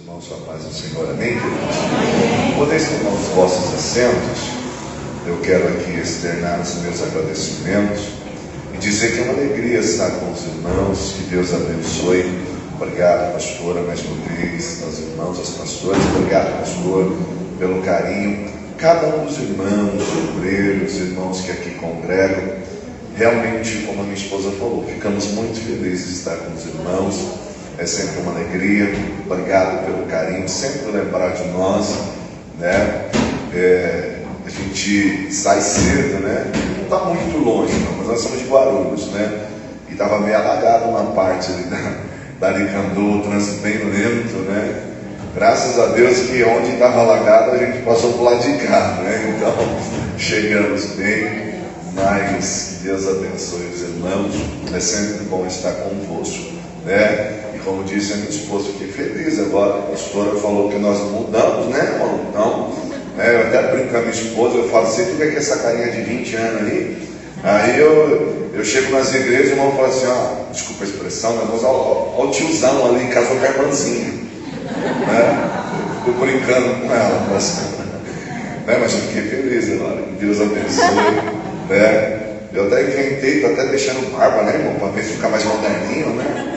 Irmãos, a paz do Senhor, amém, queridos? Podeis tomar os vossos assentos. Eu quero aqui externar os meus agradecimentos e dizer que é uma alegria estar com os irmãos. Que Deus abençoe. Obrigado, pastora, mais uma vez, aos irmãos, aos pastores. Obrigado, pastor, pelo carinho. Cada um dos irmãos, obreiros, irmãos que aqui congregam. Realmente, como a minha esposa falou, ficamos muito felizes de estar com os irmãos. É sempre uma alegria. Obrigado pelo carinho, sempre lembrar de nós, né? A gente sai cedo, né? Não está muito longe, não, mas nós somos de Guarulhos, né? E estava meio alagado uma parte ali da Aricandu, o trânsito bem lento, né? Graças a Deus que onde estava alagado a gente passou por lá de cá, né? Então chegamos bem, mas que Deus abençoe os irmãos. É sempre bom estar convosco, né? E como disse a minha esposa, fiquei feliz agora. A pastora falou que nós mudamos, né, irmão? Então, né, eu até brinco com a minha esposa, eu falo assim: tu vê que essa carinha de 20 anos ali? Aí eu chego nas igrejas e o irmão fala assim: ó, desculpa a expressão, né, mas ó o tiozão ali, casou com a irmãzinha, né? Eu brincando com ela, né, mas eu fiquei feliz agora, que Deus abençoe, né? Eu até inventei, tô até deixando barba, né, irmão, para ver se fica mais moderninho, né?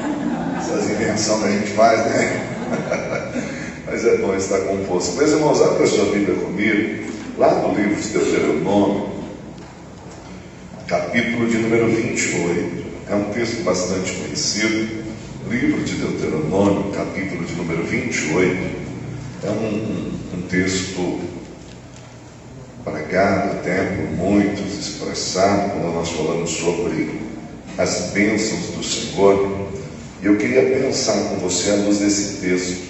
Essas invenções que a gente faz, né? Mas é bom estar convosco. Meus irmãos, abra a sua Bíblia comigo, lá no livro de Deuteronômio, capítulo de número 28. É um texto bastante conhecido. Livro de Deuteronômio, capítulo de número 28. É um texto pregado até por muitos, expressado quando nós falamos sobre as bênçãos do Senhor. E eu queria pensar com você à luz desse texto.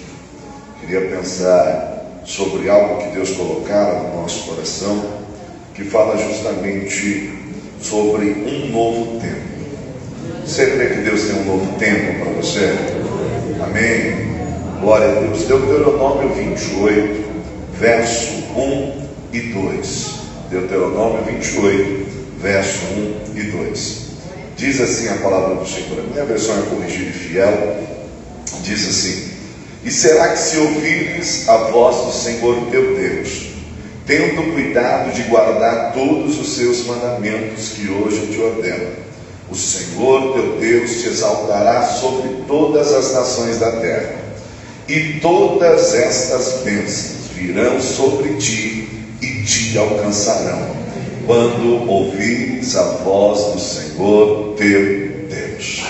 Queria pensar sobre algo que Deus colocara no nosso coração, que fala justamente sobre um novo tempo. Você crê que Deus tem um novo tempo para você? Amém? Glória a Deus. Deuteronômio 28, verso 1 e 2. Deuteronômio 28, verso 1 e 2. Diz assim a palavra do Senhor. A minha versão é corrigida e fiel. Diz assim: e será que se ouvires a voz do Senhor teu Deus, tendo cuidado de guardar todos os seus mandamentos que hoje eu te ordeno, o Senhor teu Deus te exaltará sobre todas as nações da terra, e todas estas bênçãos virão sobre ti e te alcançarão, quando ouvires a voz do Senhor teu Deus.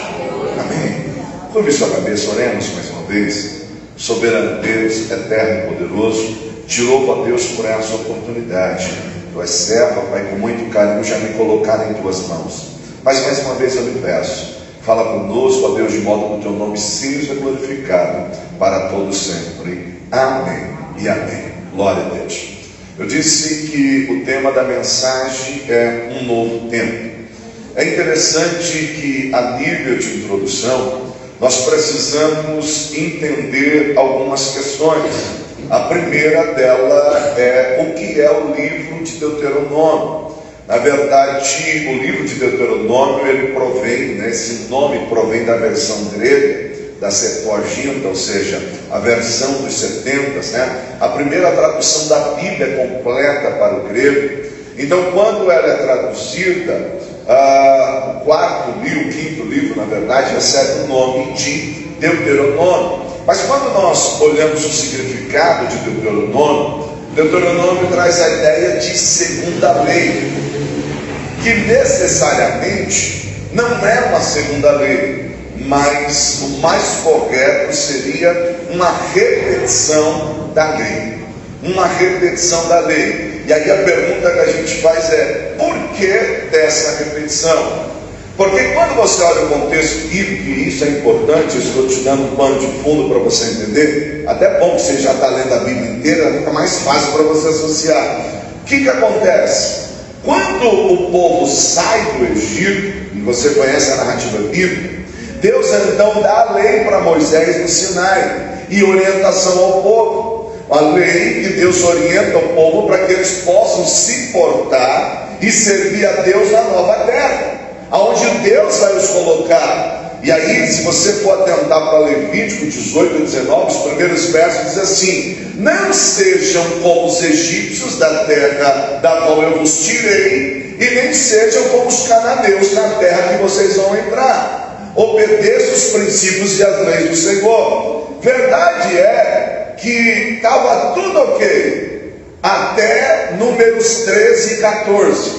Amém. Curve sua cabeça, oremos mais uma vez. Soberano Deus, eterno e poderoso, te louvo, a Deus, por essa oportunidade. Tu és servo, Pai, com muito carinho já me colocar em tuas mãos. Mas mais uma vez eu lhe peço, fala conosco, ó Deus, de modo que o teu nome seja glorificado para todos sempre. Amém e amém. Glória a Deus. Eu disse que o tema da mensagem é um novo tempo. É interessante que, a nível de introdução, nós precisamos entender algumas questões. A primeira dela é o que é o livro de Deuteronômio. Na verdade, o livro de Deuteronômio, ele provém, né, esse nome provém da versão grega, da Septuaginta, ou seja, a versão dos 70, né? A primeira tradução da Bíblia completa para o grego. Então, quando ela é traduzida, o quarto livro, o quinto livro, na verdade, recebe o nome de Deuteronômio. Mas quando nós olhamos o significado de Deuteronômio, Deuteronômio traz a ideia de segunda lei, que necessariamente não é uma segunda lei, mas o mais correto seria uma repetição da lei. Uma repetição da lei. E aí a pergunta que a gente faz é: por que dessa repetição? Porque quando você olha o contexto bíblico, e isso é importante, eu estou te dando um pano de fundo para você entender, até bom que você já está lendo a Bíblia inteira, fica mais fácil para você associar. O que acontece? Quando o povo sai do Egito, e você conhece a narrativa bíblica, Deus então dá a lei para Moisés no Sinai, e orientação ao povo. A lei que Deus orienta o povo para que eles possam se portar e servir a Deus na nova terra, aonde Deus vai os colocar. E aí, se você for atentar para Levítico 18 e 19, os primeiros versos diz assim: não sejam como os egípcios da terra da qual eu vos tirei, e nem sejam como os cananeus na terra que vocês vão entrar. Obedeçam os princípios e as leis do Senhor. Verdade é que estava tudo ok, até Números 13 e 14,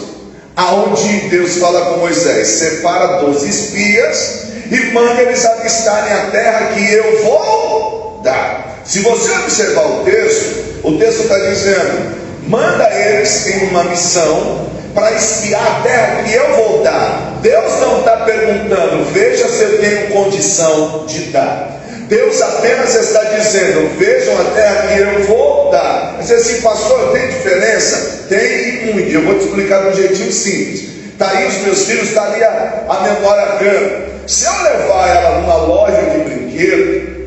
aonde Deus fala com Moisés: separa 12 espias e manda eles avistarem a terra que eu vou dar. Se você observar o texto está dizendo: manda eles em uma missão para espiar a terra que eu vou dar. Deus não está perguntando: veja se eu tenho condição de dar. Deus apenas está dizendo: vejam a terra que eu vou dar. Você diz assim: pastor, tem diferença? Tem e muito. Eu vou te explicar de um jeitinho simples. Está aí os meus filhos, está ali a menor Agana. Se eu levar ela numa loja de brinquedo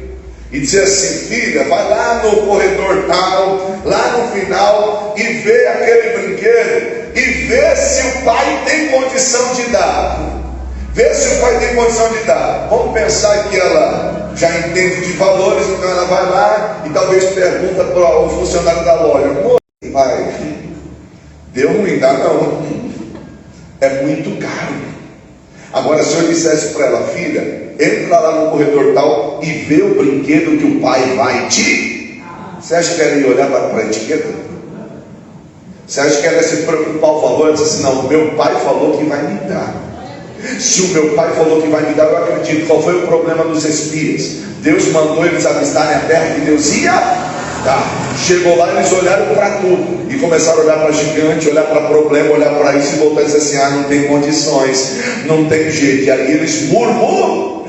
e dizer assim: filha, vai lá no corredor tal, lá no final, e vê aquele brinquedo, e vê se o pai tem condição de dar. Vê se o pai tem condição de dar. Vamos pensar que ela já entende de valores, então ela vai lá e talvez pergunta para o funcionário da loja: pai, deu ruim, dá não, é muito caro. Agora, se eu dissesse para ela: filha, entra lá no corredor tal e vê o brinquedo que o pai vai te... Você acha que ela ia olhar para a etiqueta? Você acha que ela ia se preocupar o valor? Ela disse assim: não, meu pai falou que vai me dar. Se o meu pai falou que vai me dar, eu acredito. Qual foi o problema dos espias? Deus mandou eles avistarem a terra que Deus ia dar. Chegou lá, eles olharam para tudo e começaram a olhar para gigante, olhar para problema, olhar para isso e voltar a dizer assim: ah, não tem condições, não tem jeito. E aí eles murmuram.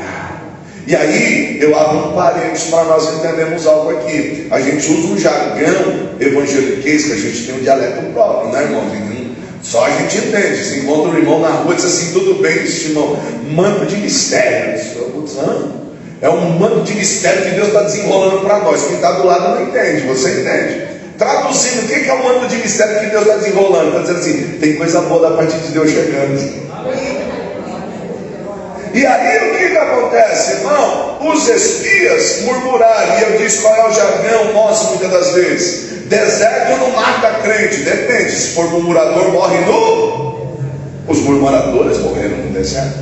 E aí eu abro um parênteses para nós entendermos algo aqui. A gente usa um jargão evangeliquez, que a gente tem um dialeto próprio, né, irmão? Só a gente entende. Se encontra um irmão na rua e diz assim: tudo bem, irmão, manto de mistério. É um manto de mistério que Deus está desenrolando para nós. Quem está do lado não entende, você entende. Traduzindo, o que é o manto de mistério que Deus está desenrolando? Está dizendo assim: tem coisa boa da parte de Deus chegando. E aí o que acontece, irmão? Os espias murmuraram. E eu disse: qual é o jargão nosso muitas das vezes? Deserto não mata crente. Depende, se for murmurador, morre no... Os murmuradores morreram no deserto.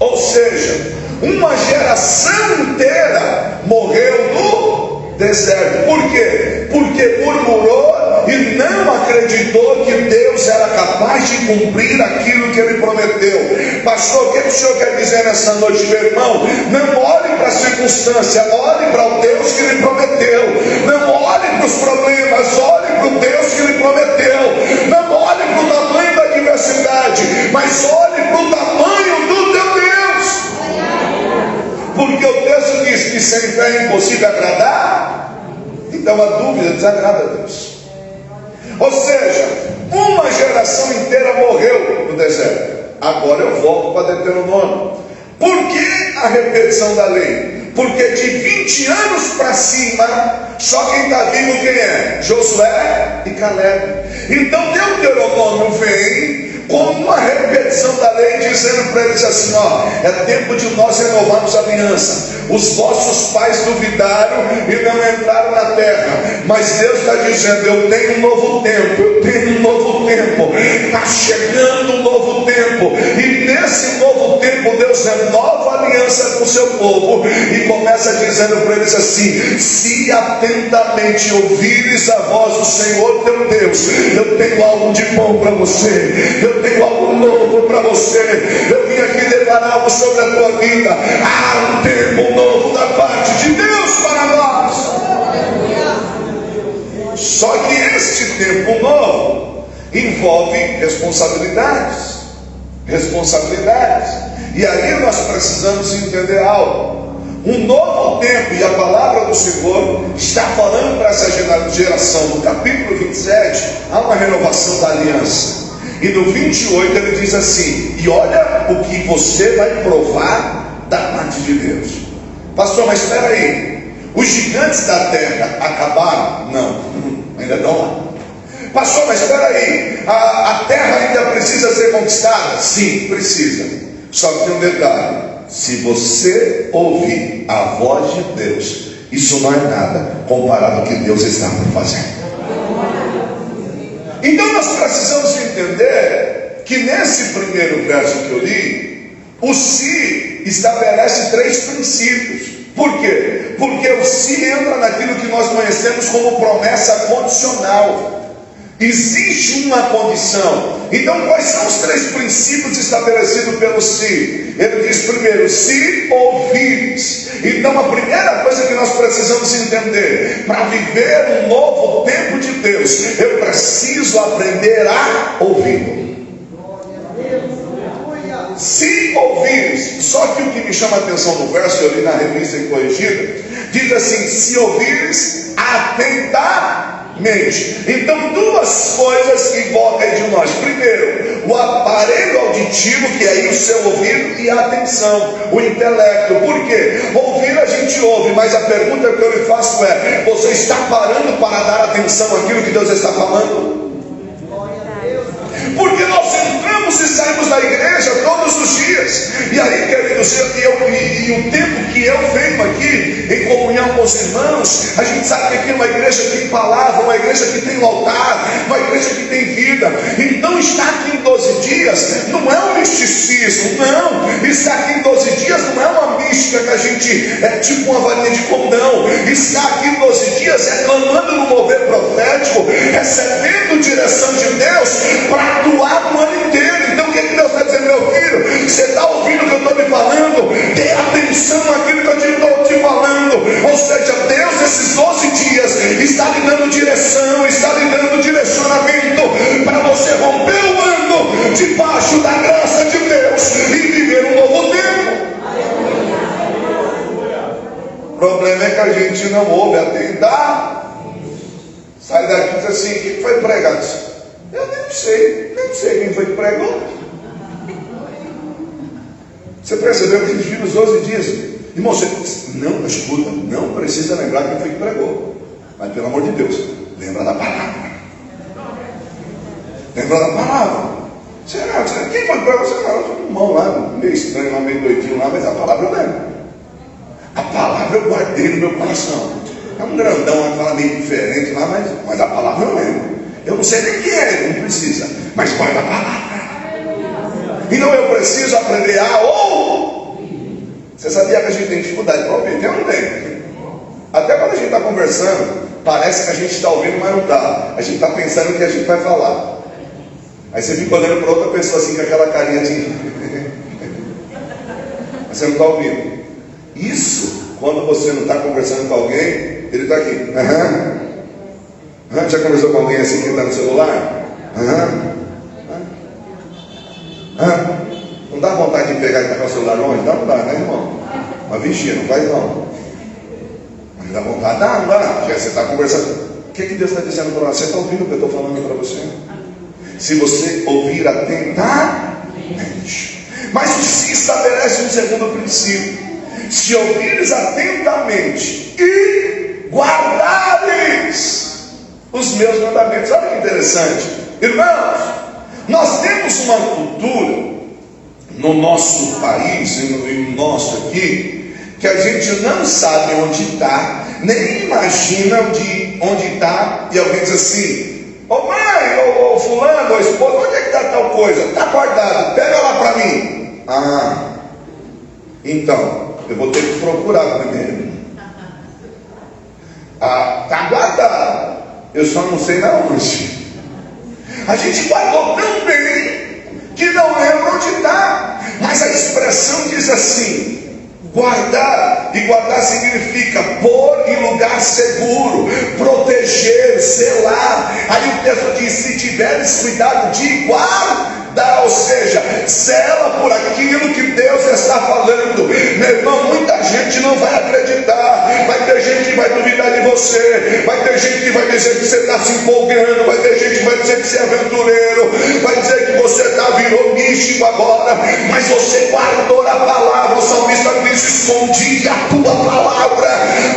Ou seja, uma geração inteira morreu no deserto. Por quê? Porque murmurou e não acreditou que Deus era capaz de cumprir aquilo que Ele prometeu. Pastor, o que o senhor quer dizer nessa noite, meu irmão? Não olhe para a circunstância, olhe para o Deus que Ele prometeu. Não olhe para os problemas, olhe para o Deus que Ele prometeu. Não olhe para o tamanho da adversidade, mas olhe para o tamanho do teu Deus. Porque o texto diz que sem fé é impossível agradar. Então a dúvida desagrada a Deus. Ou seja, uma geração inteira morreu no deserto. Agora eu volto para Deuteronômio. Por que a repetição da lei? Porque de 20 anos para cima, só quem está vivo quem é? Josué e Caleb. Então Deuteronômio vem como uma repetição da lei, dizendo para eles assim: ó, é tempo de nós renovarmos a aliança. Os vossos pais duvidaram e não entraram na terra, mas Deus está dizendo: eu tenho um novo tempo, eu tenho um novo tempo, está chegando um novo tempo, e nesse novo tempo Deus renova a aliança com o seu povo, e começa dizendo para eles assim: se atentamente ouvires a voz do Senhor teu Deus, eu tenho algo de bom para você, eu tenho algo novo para você, eu vim aqui declarar algo sobre a tua vida. Há um tempo novo da parte de Deus para nós. Só que este tempo novo envolve responsabilidades. E aí nós precisamos entender algo. Um novo tempo, e a palavra do Senhor está falando para essa geração. No capítulo 27 há uma renovação da aliança. E no 28 ele diz assim: e olha o que você vai provar da parte de Deus. Pastor, mas espera aí, os gigantes da terra acabaram? Não, ainda estão lá. Pastor, mas espera aí, a terra ainda precisa ser conquistada? Sim, precisa. Só que tem um detalhe: se você ouvir a voz de Deus, isso não é nada comparado ao que Deus está fazendo. Então nós precisamos entender que nesse primeiro verso que eu li, o se estabelece 3 princípios. Por quê? Porque o se entra naquilo que nós conhecemos como promessa condicional. Existe uma condição. Então quais são os 3 princípios estabelecidos pelo se? Ele diz primeiro, se ouvires. Então a primeira coisa que nós precisamos entender, para viver um novo tempo de Deus, eu preciso aprender a ouvir. Se ouvires. Só que o que me chama a atenção no verso, eu li na revista e corrigida, diz assim, se ouvires atentamente. Então 2 coisas invocam de nós. Primeiro, o aparelho auditivo, que é aí o seu ouvido, e a atenção, o intelecto. Por quê? Ouvir a gente ouve, mas a pergunta que eu lhe faço é, você está parando para dar atenção àquilo que Deus está falando? Porque nós entramos e saímos da igreja todos os dias. E aí, queridos, e o tempo que eu venho aqui em comunhão com os irmãos, a gente sabe que aqui é uma igreja que tem palavra, uma igreja que tem um altar, uma igreja que tem vida. Então estar aqui em 12 dias não é um misticismo, não. Estar aqui em 12 dias não é uma mística que a gente é tipo uma varinha de condão. Estar aqui em 12 dias é clamando no mover profético, recebendo direção de Deus para atuar no ano inteiro. Então o que Deus está dizendo, meu filho? Você está ouvindo o que eu estou lhe falando? Dê atenção àquilo que eu estou te falando. Ou seja, Deus esses 12 dias está lhe dando direção, está lhe dando direcionamento para você romper o ano debaixo da graça de Deus e viver um novo tempo. O problema é que a gente não ouve atentar. Sai daqui e diz assim, o que foi pregado? Eu nem sei quem foi que pregou. Você percebeu que eles viram os 12 dias? Irmão, você não escuta, não precisa lembrar quem foi que pregou. Mas pelo amor de Deus, lembra da palavra. Lembra da palavra. Será? Quem foi que pregou? Você não, um irmão lá, meio estranho, lá, meio doidinho lá, mas a palavra eu lembro. A palavra eu guardei no meu coração. É um grandão, uma fala meio diferente lá, mas a palavra eu lembro. Eu não sei nem quem é, não precisa, mas guarda a palavra. Então eu preciso aprender a ouvir. Você sabia que a gente tem dificuldade para ouvir? Eu não tenho. Até quando a gente está conversando, parece que a gente está ouvindo, mas não está. A gente está pensando o que a gente vai falar. Aí você fica olhando para outra pessoa assim, com aquela carinha assim. Mas você não está ouvindo. Isso, quando você não está conversando com alguém, ele está aqui. Já conversou com alguém assim que está no celular? Não dá vontade de pegar e tacar o celular longe? Não dá, né, irmão? Mas vigia, não faz não. Mas dá vontade? Não dá. Já você está conversando. O que Deus está dizendo para você? Você está ouvindo o que eu estou falando para você? Se você ouvir atentamente. Mas o se estabelece um segundo princípio. Se ouvires atentamente e guardares os meus mandamentos. Olha que interessante, irmãos, nós temos uma cultura no nosso país e no nosso aqui, que a gente não sabe onde está, nem imagina onde está, e alguém diz assim, ô mãe, ô fulano, ô esposa, onde é que está tal coisa? Está guardado, pega lá para mim. Então eu vou ter que procurar primeiro. Está guardado, eu só não sei na onde. A gente guardou tão bem que não lembra onde está. Mas a expressão diz assim: guardar. E guardar significa pôr em lugar seguro, proteger, zelar. Aí o texto diz: se tiveres cuidado de guardar, ou seja, zela por aquilo que Deus está falando. Meu irmão, muita gente não vai acreditar. Vai ter gente que vai duvidar de você, vai ter gente que vai dizer que você está se empolgando, vai ter gente que vai dizer que você é aventureiro, vai dizer que você virou místico agora, mas você guardou a palavra. O salmista diz: escondi a tua palavra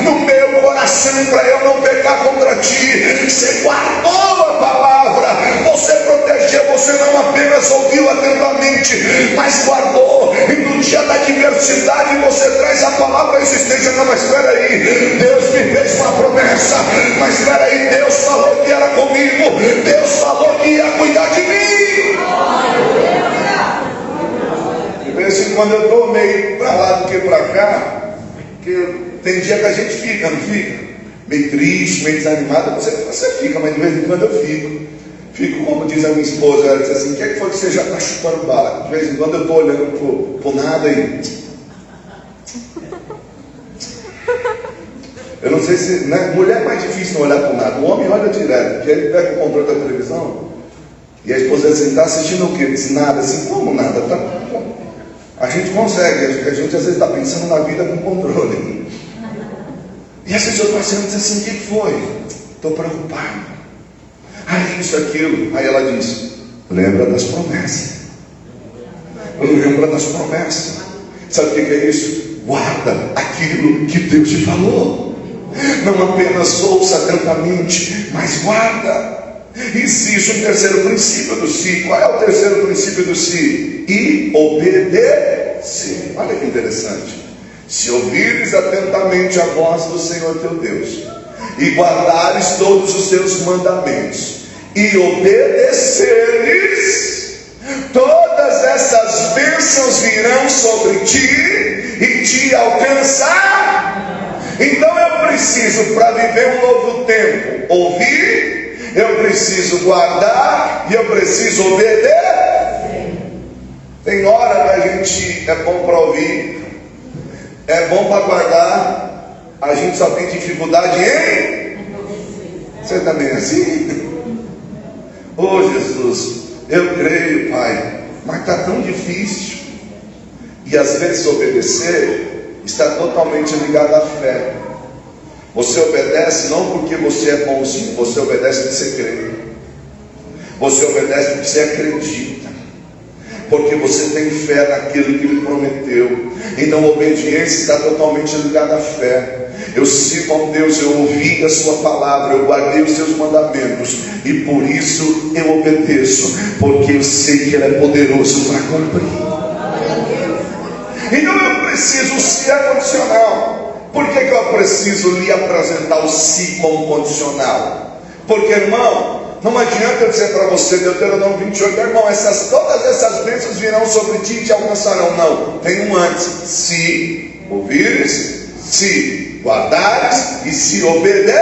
no meu coração para eu não pecar contra ti. Você guardou a palavra, você protegeu, você não apenas ouviu atentamente, mas guardou. E no dia da adversidade quando eu estou meio para lá do que para cá, que tem dia que a gente fica, não fica? Meio triste, meio desanimado, você fica, mas de vez em quando eu fico. Fico, como diz a minha esposa, ela diz assim: o que é que foi que você já está chupando bala? De vez em quando eu estou olhando para nada e... Eu não sei se... Né? Mulher é mais difícil não olhar para nada. O homem olha direto, porque ele pega o controle da televisão e a esposa diz assim: está assistindo o quê? Diz nada. Assim, como nada? Tá... A gente consegue, a gente às vezes está pensando na vida com controle. E às vezes eu estou assim, diz assim: o que foi? Estou preocupado. Aí isso, aquilo. Aí ela diz: lembra das promessas. Lembra das promessas. Sabe o que é isso? Guarda aquilo que Deus te falou. Não apenas ouça atentamente, mas guarda. Existe um terceiro princípio do si. Qual é o terceiro princípio do si? E obedecer. Olha que interessante. Se ouvires atentamente a voz do Senhor teu Deus, e guardares todos os seus mandamentos, e obedeceres, todas essas bênçãos virão sobre ti e te alcançar. Então eu preciso, para viver um novo tempo, ouvir, eu preciso guardar e eu preciso obedecer. Tem hora que a gente é bom para ouvir, é bom para guardar, a gente só tem dificuldade em... Você também é assim? Oh Jesus, eu creio, Pai, mas está tão difícil. E às vezes obedecer está totalmente ligado à fé. Você obedece não porque você é bonzinho, você obedece porque você crê. Você obedece porque você acredita, porque você tem fé naquilo que Ele prometeu. Então a obediência está totalmente ligada à fé. Eu sirvo a Deus, eu ouvi a sua palavra, eu guardei os seus mandamentos, e por isso eu obedeço, porque eu sei que Ele é poderoso para cumprir. Então eu preciso, o si é condicional. Por que eu preciso lhe apresentar o si como condicional? Porque, irmão, não adianta eu dizer para você, Deuteronômio 28, irmão, todas essas bênçãos virão sobre ti e te alcançarão. Não, tem um antes: se ouvires, se guardares e se obedecer.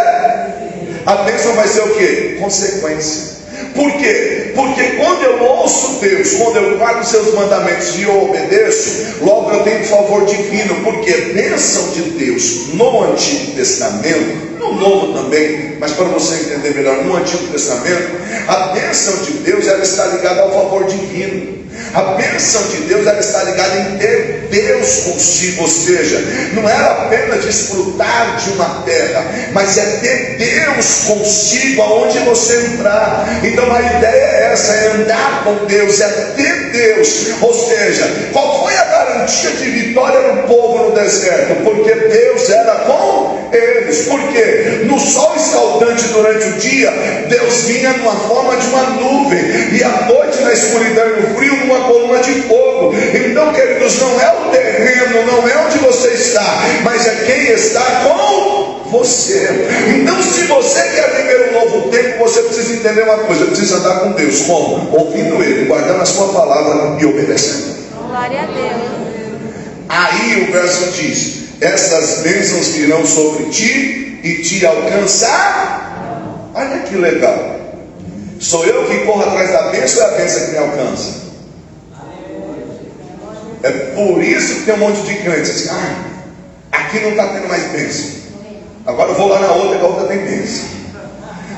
A bênção vai ser o quê? Consequência. Por quê? Porque quando eu ouço Deus, quando eu guardo os seus mandamentos e eu obedeço, logo eu tenho favor divino. Porque a bênção de Deus no Antigo Testamento, no Novo também, mas para você entender melhor, no Antigo Testamento, a bênção de Deus, ela está ligada ao favor divino. A bênção de Deus, ela está ligada em ter Deus consigo. Ou seja, não era apenas desfrutar de uma terra, mas é ter Deus consigo aonde você entrar. Então a ideia é essa, é andar com Deus, é ter Deus. Ou seja, qual foi a garantia de vitória no povo no deserto? Porque Deus era com eles. Por quê? No sol escaldante durante o dia, Deus vinha numa forma de uma nuvem, e à noite na escuridão e no frio, numa coluna de fogo. Então, queridos, não é o terreno, não é onde você está, mas é quem está com você. Então, se você quer viver um novo tempo, você precisa entender uma coisa: precisa andar com Deus. Como? Ouvindo Ele, guardando a sua palavra e obedecendo. Glória a Deus. Aí o verso diz: essas bênçãos virão sobre ti e te alcançar. Olha que legal. Sou eu que corro atrás da bênção, ou é a bênção que me alcança? É por isso que tem um monte de crentes assim: aqui não está tendo mais bênção, agora eu vou lá na outra, que a outra tem bênção.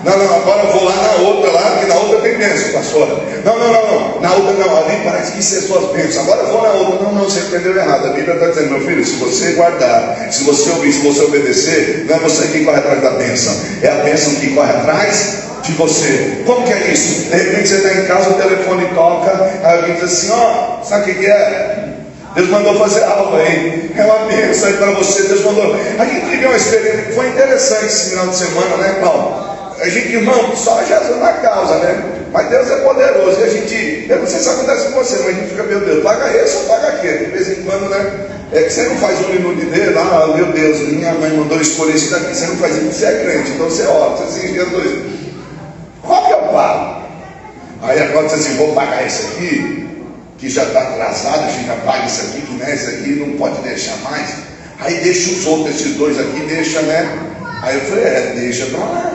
Não, agora eu vou lá na outra, que na outra tem bênção, pastora. Não, na outra não, ali parece que isso é suas bênçãos. Agora eu vou na outra. Não, você entendeu errado. A Bíblia está dizendo: meu filho, se você guardar, se você ouvir, se você obedecer, não é você que corre atrás da bênção, é a bênção que corre atrás de você. Como que é isso? De repente você está em casa, o telefone toca, aí alguém diz assim: sabe o que é? Deus mandou fazer algo aí, é uma bênção aí para você. Deus mandou. A gente viveu uma experiência, foi interessante esse final de semana, né, Paulo? A gente, irmão, só Jesus na causa, né? Mas Deus é poderoso. E a gente, eu não sei se acontece com você, mas a gente fica: meu Deus, paga esse ou paga aquele? De vez em quando, né? É que você não faz um minuto dele, meu Deus, minha mãe mandou escolher isso daqui. Você não faz isso, você é crente, então você ora, você se Jesus. Qual que eu pago? Aí agora você assim: vou pagar esse aqui. que já está atrasado, fica paga isso aqui, que né, isso aqui não pode deixar mais. Aí deixa os outros, esses dois aqui, deixa, né? Aí eu falei, deixa pra lá.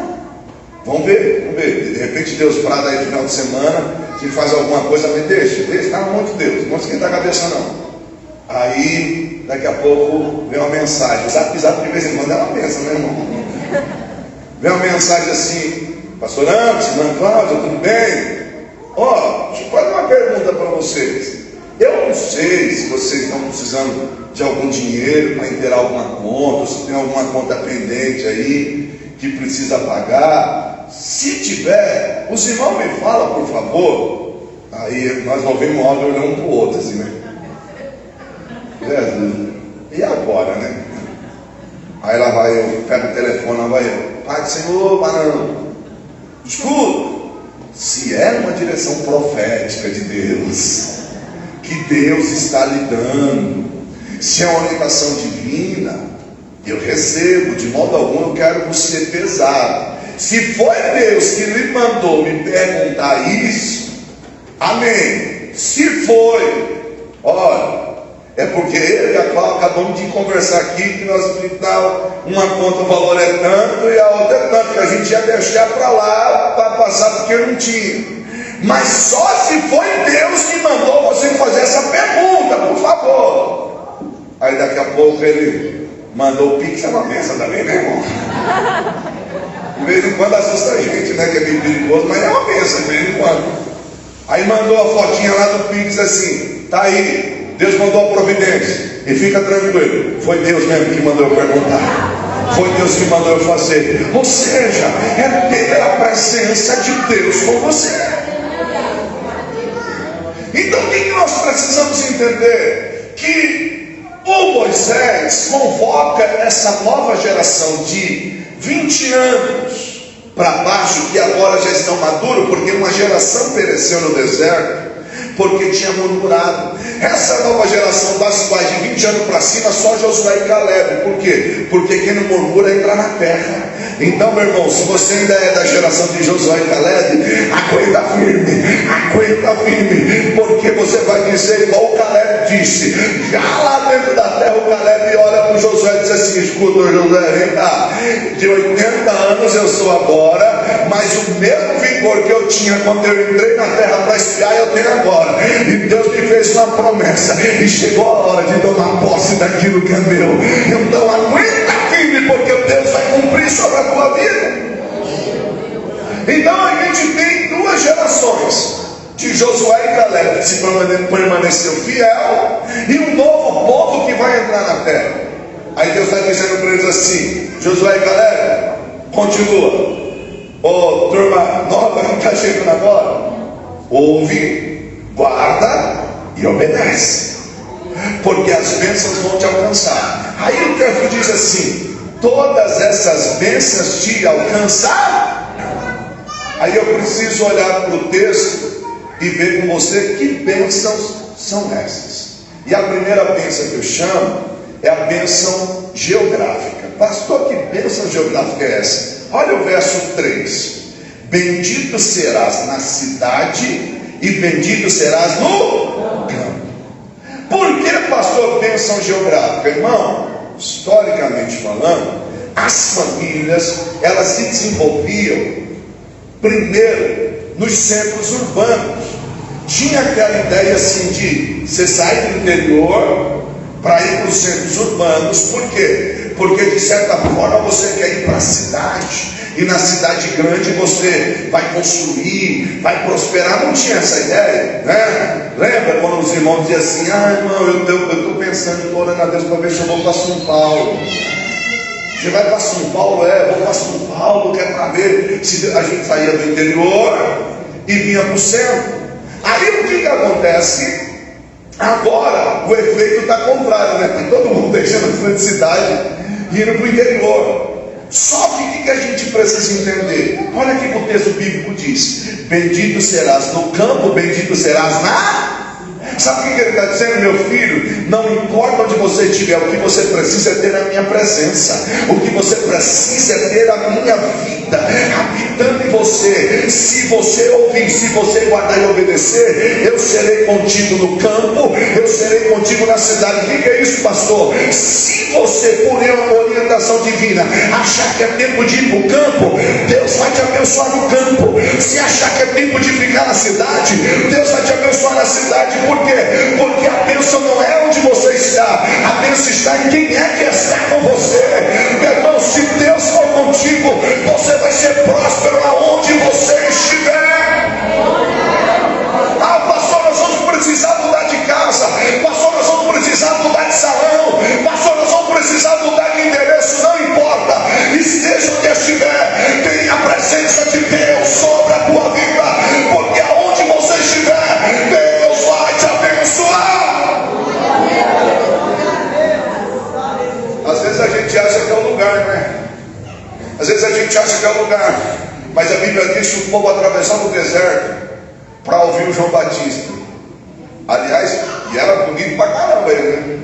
Vamos ver. De repente Deus prada aí no final de semana, se faz alguma coisa, me deixa, tá na mão de Deus, não esquenta a cabeça não. Aí, daqui a pouco, vem uma mensagem, o zap de vez em quando ela pensa, né, irmão? Vem uma mensagem assim, pastor Antes, irmã Cláudia, tudo bem? Deixa eu fazer uma pergunta para vocês. Eu não sei se vocês estão precisando de algum dinheiro para inteirar alguma conta, ou se tem alguma conta pendente aí que precisa pagar. Se tiver, os irmãos me falam, por favor. Aí nós ouvimos o áudio olhando um para o outro, assim, né? Jesus, e agora, né? Aí lá vai eu, pego o telefone, lá vai eu. Pai do Senhor, varão, escuta. Se é uma direção profética de Deus, que Deus está lhe dando, se é uma orientação divina, eu recebo, de modo algum eu quero você pesado. Se foi Deus que lhe mandou me perguntar isso, amém. Se foi, olha, é porque ele e a Cláudia acabamos de conversar aqui que nós uma conta o valor é tanto e a outra é tanto, que a gente ia deixar para lá para passar porque não tinha. Mas só se foi Deus que mandou você fazer essa pergunta, por favor. Aí daqui a pouco ele mandou o Pix, é uma benção também, né, irmão? De vez em quando assusta a gente, né, que é meio perigoso, mas é uma benção de vez em quando. Aí mandou a fotinha lá do Pix assim, tá aí, Deus mandou a providência, e fica tranquilo, foi Deus mesmo que mandou eu perguntar, foi Deus que mandou eu fazer. Ou seja, é ter a presença de Deus com você. Então o que nós precisamos entender? Que o Moisés convoca essa nova geração de 20 anos para baixo, que agora já estão maduros, porque uma geração pereceu no deserto, porque tinha murmurado. Essa nova geração das quais de 20 anos para cima, só Josué e Caleb. Por quê? Porque quem não murmura entra na terra. Então, meu irmão, se você ainda é da geração de Josué e Caleb, aguenta firme, porque você vai dizer igual o Caleb disse. Já lá dentro da terra, o Caleb olha para o Josué e diz assim: escuta, Josué, vem cá, de 80 anos eu sou agora, mas o mesmo vigor que eu tinha quando eu entrei na terra para espiar, eu tenho agora. E Deus me fez uma promessa, e chegou a hora de tomar posse daquilo que é meu. Então aguenta firme, porque Deus vai cumprir sobre a tua vida. Então a gente tem duas gerações, de Josué e Caleb, que se permaneceu fiel, e um novo povo que vai entrar na terra. Aí Deus está dizendo para eles assim: Josué e Caleb, continua. Turma nova que está chegando agora, ouve, guarda e obedece, porque as bênçãos vão te alcançar. Aí o texto diz assim: todas essas bênçãos te alcançar. Aí eu preciso olhar para o texto e ver com você que bênçãos são essas. E a primeira bênção que eu chamo é a bênção geográfica. Pastor, que bênção geográfica é essa? Olha o verso 3: bendito serás na cidade e bendito serás no campo. Por que, pastor, bênção geográfica? Irmão, historicamente falando, as famílias, elas se desenvolviam primeiro nos centros urbanos. Tinha aquela ideia assim de você sair do interior para ir para os centros urbanos. Por quê? Porque de certa forma você quer ir para a cidade, e na cidade grande você vai construir, vai prosperar. Não tinha essa ideia, né? Lembra quando os irmãos diziam assim: irmão, eu estou pensando, estou orando a Deus para ver se eu vou para São Paulo. Você vai para São Paulo? Vou para São Paulo, quero para ver se a gente saía do interior e vinha para o centro. Aí o que acontece? Agora o efeito está contrário, né? Está todo mundo deixando a grande cidade e indo para o interior. Só que o que a gente precisa entender? Olha aqui que o texto bíblico diz: bendito serás no campo, bendito serás na... Sabe o que ele está dizendo, meu filho? Não importa onde você estiver, o que você precisa é ter a minha presença, o que você precisa é ter a minha vida habitando em você. Se você ouvir, se você guardar e obedecer, eu serei contigo no campo, eu serei contigo na cidade. O que é isso, pastor? Se você, por orientação divina, achar que é tempo de ir para o campo, Deus vai te abençoar no campo. Se achar que é tempo de ficar na cidade, Deus vai te abençoar na cidade. Por quê? Porque a bênção não é onde você está, a bênção está em quem é que está com você. Meu irmão, se Deus for contigo, você vai ser próspero aonde você estiver. Ah, pastor, nós vamos precisar mudar de casa, pastor, nós vamos precisar mudar de salão, pastor, nós vamos precisar mudar de endereço. Não importa, esteja onde estiver, tenha a presença de Deus sobre a tua vida, porque aonde você estiver, Deus vai te abençoar. Às vezes a gente acha que é o lugar, né? Às vezes a gente acha que é o lugar, mas a Bíblia diz que o povo atravessava o deserto para ouvir o João Batista. Aliás, e era bonito pra caramba ele, né?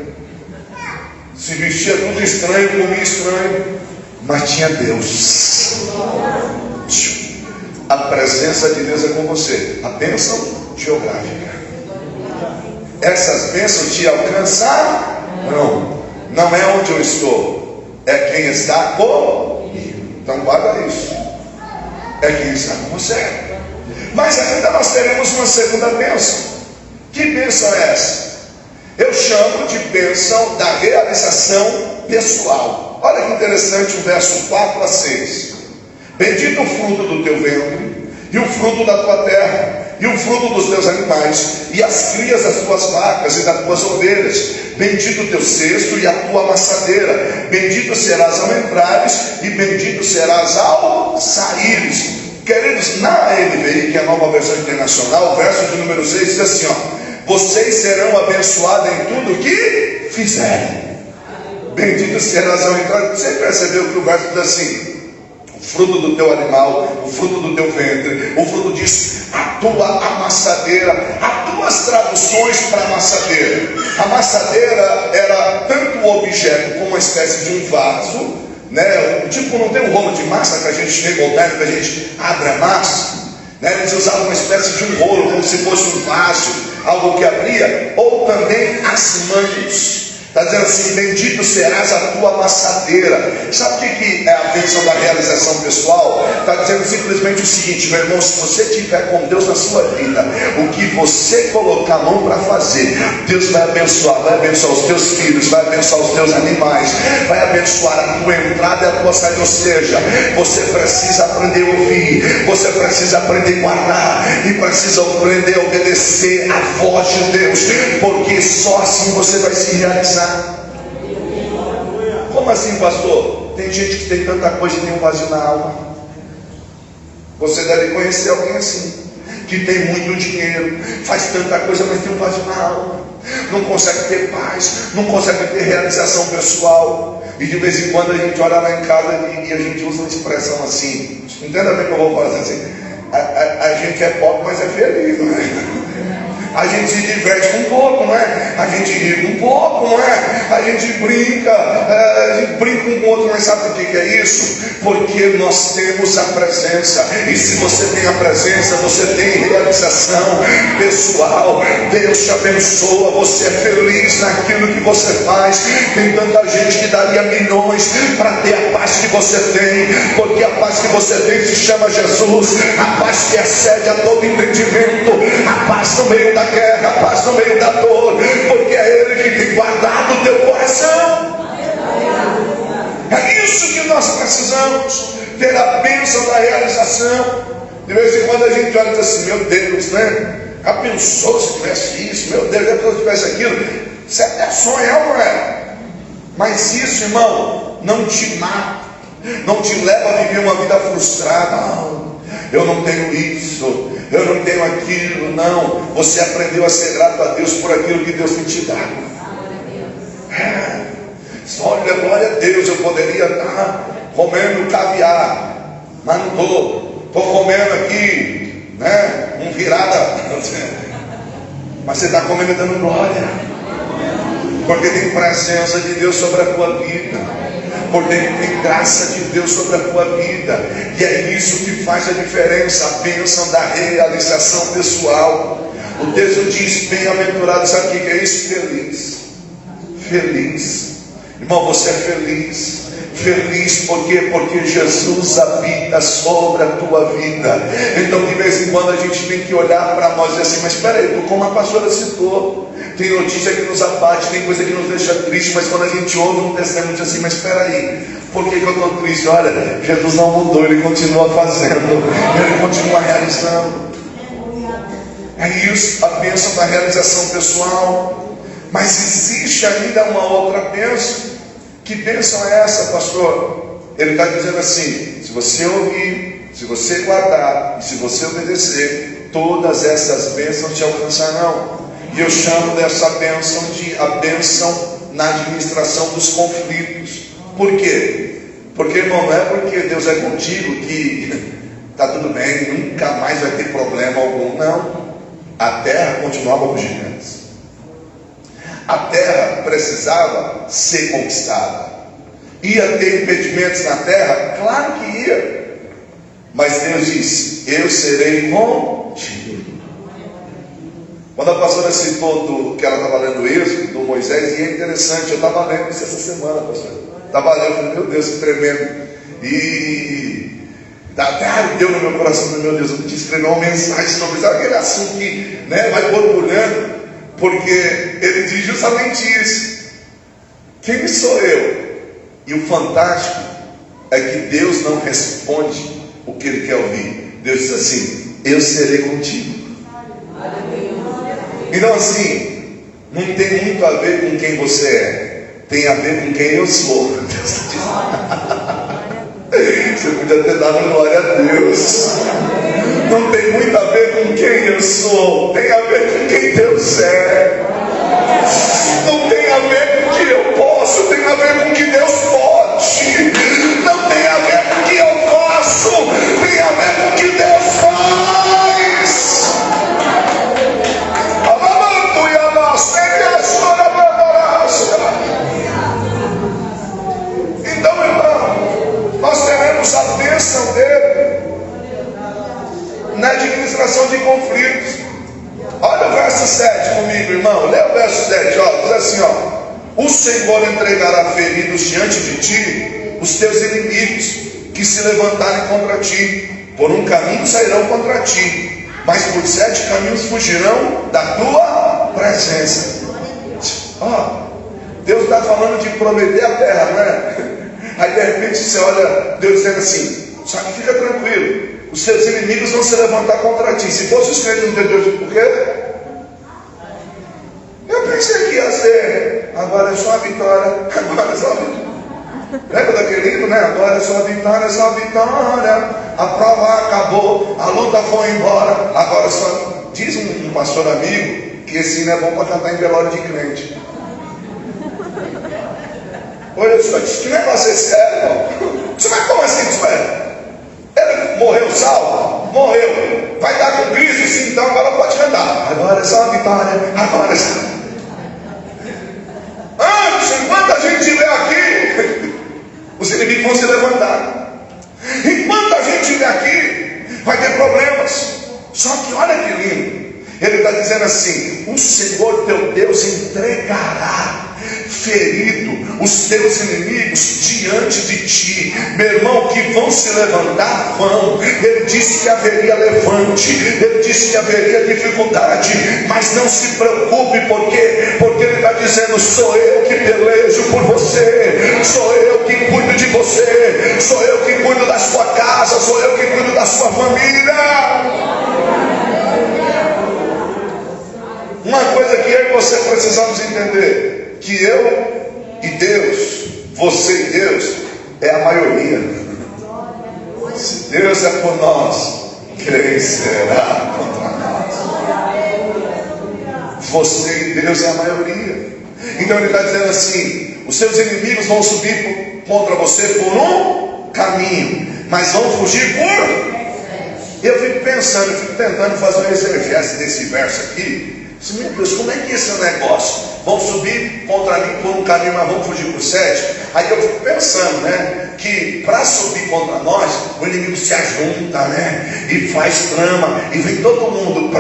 Se vestia tudo estranho, comia estranho, mas tinha Deus. A presença de Deus é com você. A bênção geográfica. Essas bênçãos te alcançaram? Não é onde eu estou, é quem está comigo. Então guarda isso. É quem está com você. Mas ainda nós teremos uma segunda bênção. Que bênção é essa? Eu chamo de bênção da realização pessoal. Olha que interessante o verso 4 a 6. Bendito o fruto do teu ventre, e o fruto da tua terra, e o fruto dos teus animais, e as crias das tuas vacas e das tuas ovelhas. Bendito o teu cesto e a tua amassadeira. Bendito serás ao entrares, e bendito serás ao saíres. Queridos, na NVI, que é a nova versão internacional, o verso de número 6 diz assim, vocês serão abençoados em tudo que fizerem. Bendito serás ao entrar. Você percebeu que o verso diz assim: o fruto do teu animal, o fruto do teu ventre, o fruto diz a tua amassadeira. Há duas traduções para amassadeira. A amassadeira era tanto o objeto como uma espécie de um vaso, né? Tipo, não tem um rolo de massa que a gente tem moderno, que a gente abre a massa, né? Eles usavam uma espécie de um rolo, como se fosse um vaso, algo que abria, ou também as mãos. Está dizendo assim: bendito serás a tua amassadeira. Sabe o que é a bênção da realização pessoal? Está dizendo simplesmente o seguinte, meu irmão: se você estiver com Deus na sua vida, o que você colocar a mão para fazer, Deus vai abençoar os teus filhos, vai abençoar os teus animais, vai abençoar a tua entrada e a tua saída. Ou seja, você precisa aprender a ouvir, você precisa aprender a guardar, e precisa aprender a obedecer a voz de Deus, porque só assim você vai se realizar. Como assim, pastor? Tem gente que tem tanta coisa e tem um vazio na alma. Você deve conhecer alguém assim, que tem muito dinheiro, faz tanta coisa, mas tem um vazio na alma, não consegue ter paz, não consegue ter realização pessoal. E de vez em quando a gente olha lá em casa e a gente usa uma expressão assim, entenda bem o que eu vou fazer assim: a gente é pobre, mas é feliz, não é? A gente se diverte um pouco, não é? A gente ri um pouco, não é? A gente brinca um com o outro, mas sabe o que é isso? Porque nós temos a presença, e se você tem a presença, você tem realização pessoal. Deus te abençoa, você é feliz naquilo que você faz. Tem tanta gente que daria milhões para ter a paz que você tem, porque a paz que você tem se chama Jesus, a paz que excede a todo entendimento, a paz no meio da guerra, a paz no meio da dor, porque é Ele que tem guardado o teu coração. É isso que nós precisamos, ter a bênção da realização. De vez em quando a gente olha e diz assim: meu Deus, né? Já pensou se tivesse isso? Meu Deus, já pensou se tivesse aquilo? Isso é até sonhar, não é? Mas isso, irmão, não te mata, não te leva a viver uma vida frustrada. Não, eu não tenho isso, eu não tenho aquilo. Não, você aprendeu a ser grato a Deus por aquilo que Deus tem te dado. Olha, glória a Deus, eu poderia estar comendo caviar, mas não estou comendo aqui, né, um virada. Mas você está comendo e dando glória, porque tem presença de Deus sobre a tua vida, porque tem graça de Deus sobre a tua vida. E é isso que faz a diferença, a bênção da realização pessoal. O texto diz: bem-aventurado, sabe o que é isso? Feliz. Feliz. Irmão, você é feliz. Feliz por quê? Porque Jesus habita sobre a tua vida. Então de vez em quando a gente tem que olhar para nós e dizer assim: mas espera aí, como a pastora citou, tem notícia que nos abate, tem coisa que nos deixa triste, mas quando a gente ouve um testemunho diz assim: mas espera aí, por que eu estou triste? Olha, Jesus não mudou, Ele continua fazendo, Ele continua realizando. É isso, a bênção da realização pessoal. Mas existe ainda uma outra bênção. Que bênção é essa, pastor? Ele está dizendo assim: se você ouvir, se você guardar e se você obedecer, todas essas bênçãos te alcançarão. E eu chamo dessa bênção de a bênção na administração dos conflitos. Por quê? Porque, irmão, não é porque Deus é contigo que está tudo bem, nunca mais vai ter problema algum. Não. A terra continuava com gigantes. A terra precisava ser conquistada. Ia ter impedimentos na terra? Claro que ia. Mas Deus disse: eu serei contigo. Quando a pastora citou que ela estava lendo Êxodo, do Moisés, e é interessante, eu estava lendo isso essa semana, pastor. Estava lendo, eu falei: meu Deus, que tremendo. E até ardeu no meu coração, meu Deus, eu podia escrever uma mensagem sobre isso, aquele assunto que, né, vai borbulhando. Porque ele diz justamente isso: quem sou eu? E o fantástico é que Deus não responde o que ele quer ouvir. Deus diz assim: eu serei contigo. Então assim, não tem muito a ver com quem você é, tem a ver com quem eu sou. Você podia ter dado glória a Deus. Não tem muito a ver com quem eu sou, tem a ver com quem Deus é. Não tem a ver com o que eu posso, tem a ver com o que Deus pode. Não tem a ver com o que eu faço, tem a ver com o que Deus faz. Então, irmão, nós teremos a bênção dele na administração de conflitos. Olha o verso 7 comigo, irmão. Lê o verso 7, ó. Diz assim, ó: o Senhor entregará feridos diante de ti os teus inimigos que se levantarem contra ti. Por um caminho sairão contra ti, mas por 7 caminhos fugirão da tua presença. Ó, Deus está falando de prometer a terra, né? Aí de repente você olha Deus dizendo assim: só que fica tranquilo, os seus inimigos vão se levantar contra ti. Se fosse os crentes, não entenderam por quê? Eu pensei que ia ser: agora é só a vitória, agora é só a vitória. Lembra daquele livro, né? Agora é só a vitória, é só a vitória. A prova acabou, a luta foi embora. Agora é só. Diz um pastor amigo que esse hino é bom para cantar em velório de crente. Olha, o senhor disse: que negócio é esse, irmão? Mas como assim, senhor? Ele morreu salvo? Morreu. Vai dar com Cristo, sim, então agora pode cantar. Agora é só a vitória, agora é só. Antes, enquanto a gente estiver aqui, os inimigos vão se levantar. Enquanto a gente estiver aqui, vai ter problemas. Só que olha que lindo. Ele está dizendo assim: o Senhor teu Deus entregará ferido os teus inimigos diante de ti. Meu irmão, que vão se levantar, vão. Ele disse que haveria levante, ele disse que haveria dificuldade, mas não se preocupe, porque ele está dizendo: sou eu que pelejo por você, sou eu que cuido de você, sou eu que cuido da sua casa, sou eu que cuido da sua família. Uma coisa que eu e você precisamos entender: que eu e Deus, você e Deus, é a maioria. Se Deus é por nós, quem será contra nós? Você e Deus é a maioria. Então ele está dizendo assim: os seus inimigos vão subir contra você por um caminho, mas vão fugir por... Eu fico pensando, eu fico tentando fazer uma exegese desse verso aqui, disse, meu Deus, como é que é esse negócio? Vão subir contra mim por um caminho, mas vão fugir por 7? Aí eu fico pensando, né? Que para subir contra nós, o inimigo se ajunta, né? E faz trama, e vem todo mundo